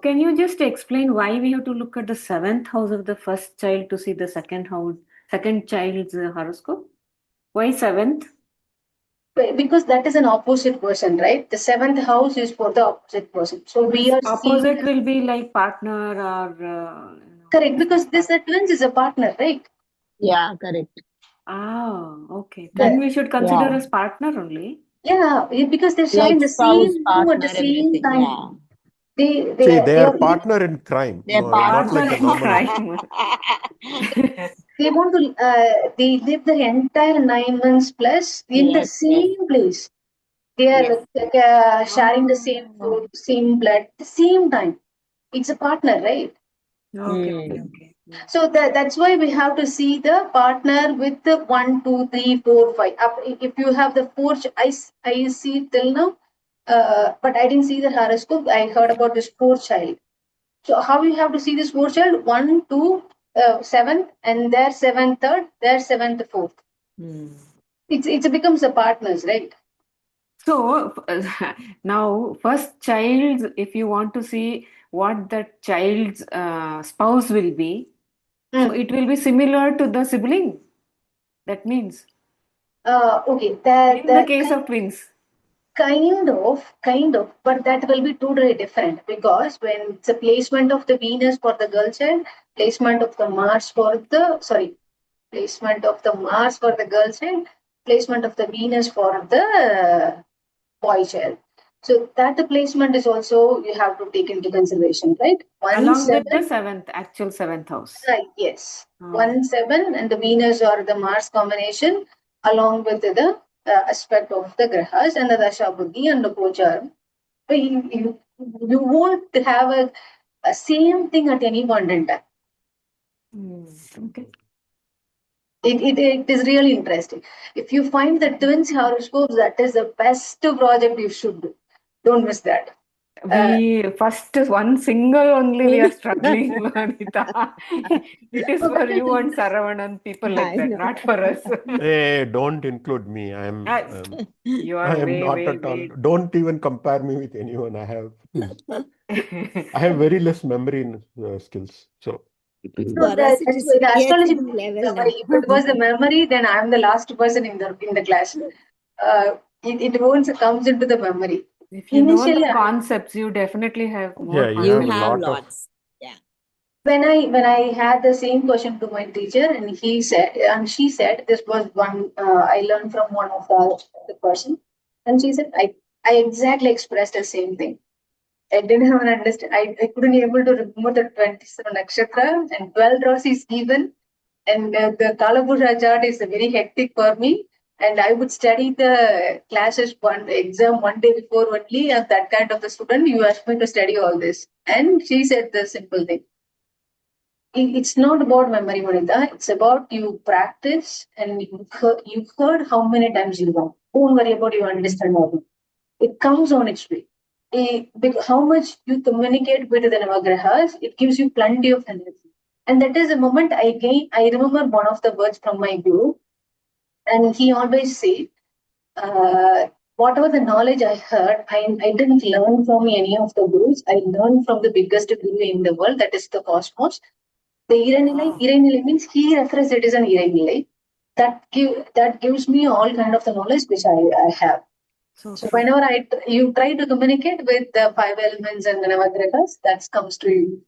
Can you just explain why we have to look at the seventh house of the first child to see the second child's horoscope? Why seventh? Because that is an opposite person, right? The seventh house is for the opposite person. So we This are seeing opposite will be like partner or correct because business this partner. twins is a partner, right? Yeah, correct. Ah, okay. The, Then we should consider Yeah. as partner only. yeah, because they're sharing Like the spouse, same room at the partner, same everything. time. Yeah. See, they They are are partner in crime, They're not partner. like Partner the in normal. crime. they want to they live the entire 9 months plus in the Yes, yes, same place. They are yes. like, sharing the same Oh, food, same blood, the same time. It's a partner, right? okay, okay, Mm. okay. So that's why we have to see the partner with the 1, 2, 3, 4, 5. If you have the four, I see till now, but I didn't see the horoscope. I heard about this four child. So how you have to see this four child? 1, 2, 7th, and their seventh third, their seventh fourth. Hmm. It becomes a partners, right? So now, first child, if you want to see what the child's spouse will be. So Hmm. it will be similar to the sibling. That means Okay, in the case of twins. kind of, but that will be totally different because when it's a placement of the Venus for the girl child, placement of the Mars for the placement of the Mars for the girl child, placement of the Venus for the boy child. So that the placement is also you have to take into consideration, right? Along with the actual seventh house. Yes, Oh. 1-7 and the Venus or the Mars combination, along with the aspect of the grahas and the dasha buddhi and the gochar. But you won't have a same thing at any point in time. Okay. It is really interesting. If you find the twins horoscopes, that is the best project you should do. Don't miss that. We first one single only we are struggling, Vanita. It is for you and Saravanan and people like I that, know. not for us. Hey, don't include me. You I are am way, not way, at all. way. Don't even compare me with anyone. I have very less memory skills. So No, For us, it that's is why the astrology PhD level memory. now. If it was the memory, then I'm the last person in the class. It won't comes into the memory. If you know Initially, the concepts, you definitely have more yeah, you You have a confidence. have lot of. lots. Yeah. when I had the same question to my teacher, and she said, this was one I learned from one of the person, and she said, I exactly expressed the same thing. I didn't even understand. I couldn't able to remember the 27 nakshatra and 12 draws is given. And the Kalapusha chart is very hectic for me. And I would study the classes exam one day before only. And that kind of the student, you asked me to study all this. And she said the simple thing. It's not about memory, Vanita. It's about you practice and you've heard how many times you want. Don't worry about you understand all. It comes on its way. How much you communicate with the Navagrahas, it gives you plenty of energy. And that is the moment I remember one of the words from my guru, and he always said, whatever the knowledge I heard, I didn't learn from any of the gurus. I learned from the biggest guru in the world, that is the cosmos. The Iranilai means he refers it as an Iranilai. That gives me all kind of the knowledge which I have. So So true. whenever you try to communicate with the 5 elements and the Navagrahas, that comes to you.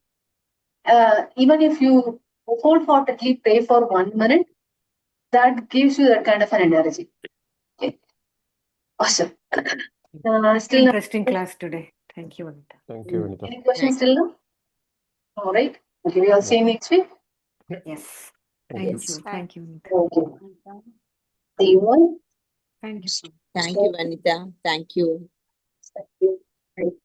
Even if you wholeheartedly pray for 1 minute, that gives you that kind of an energy. Okay. Awesome. Still Interesting class today. Thank you, Vanita. Thank you, Vinita. any questions still now? All right. Okay, we all see you next week. Yes. Thank Thank you. you. Thank you, Vanita. Okay. See you all. Thank you. Thank you, Vanita. Thank you. Thank you.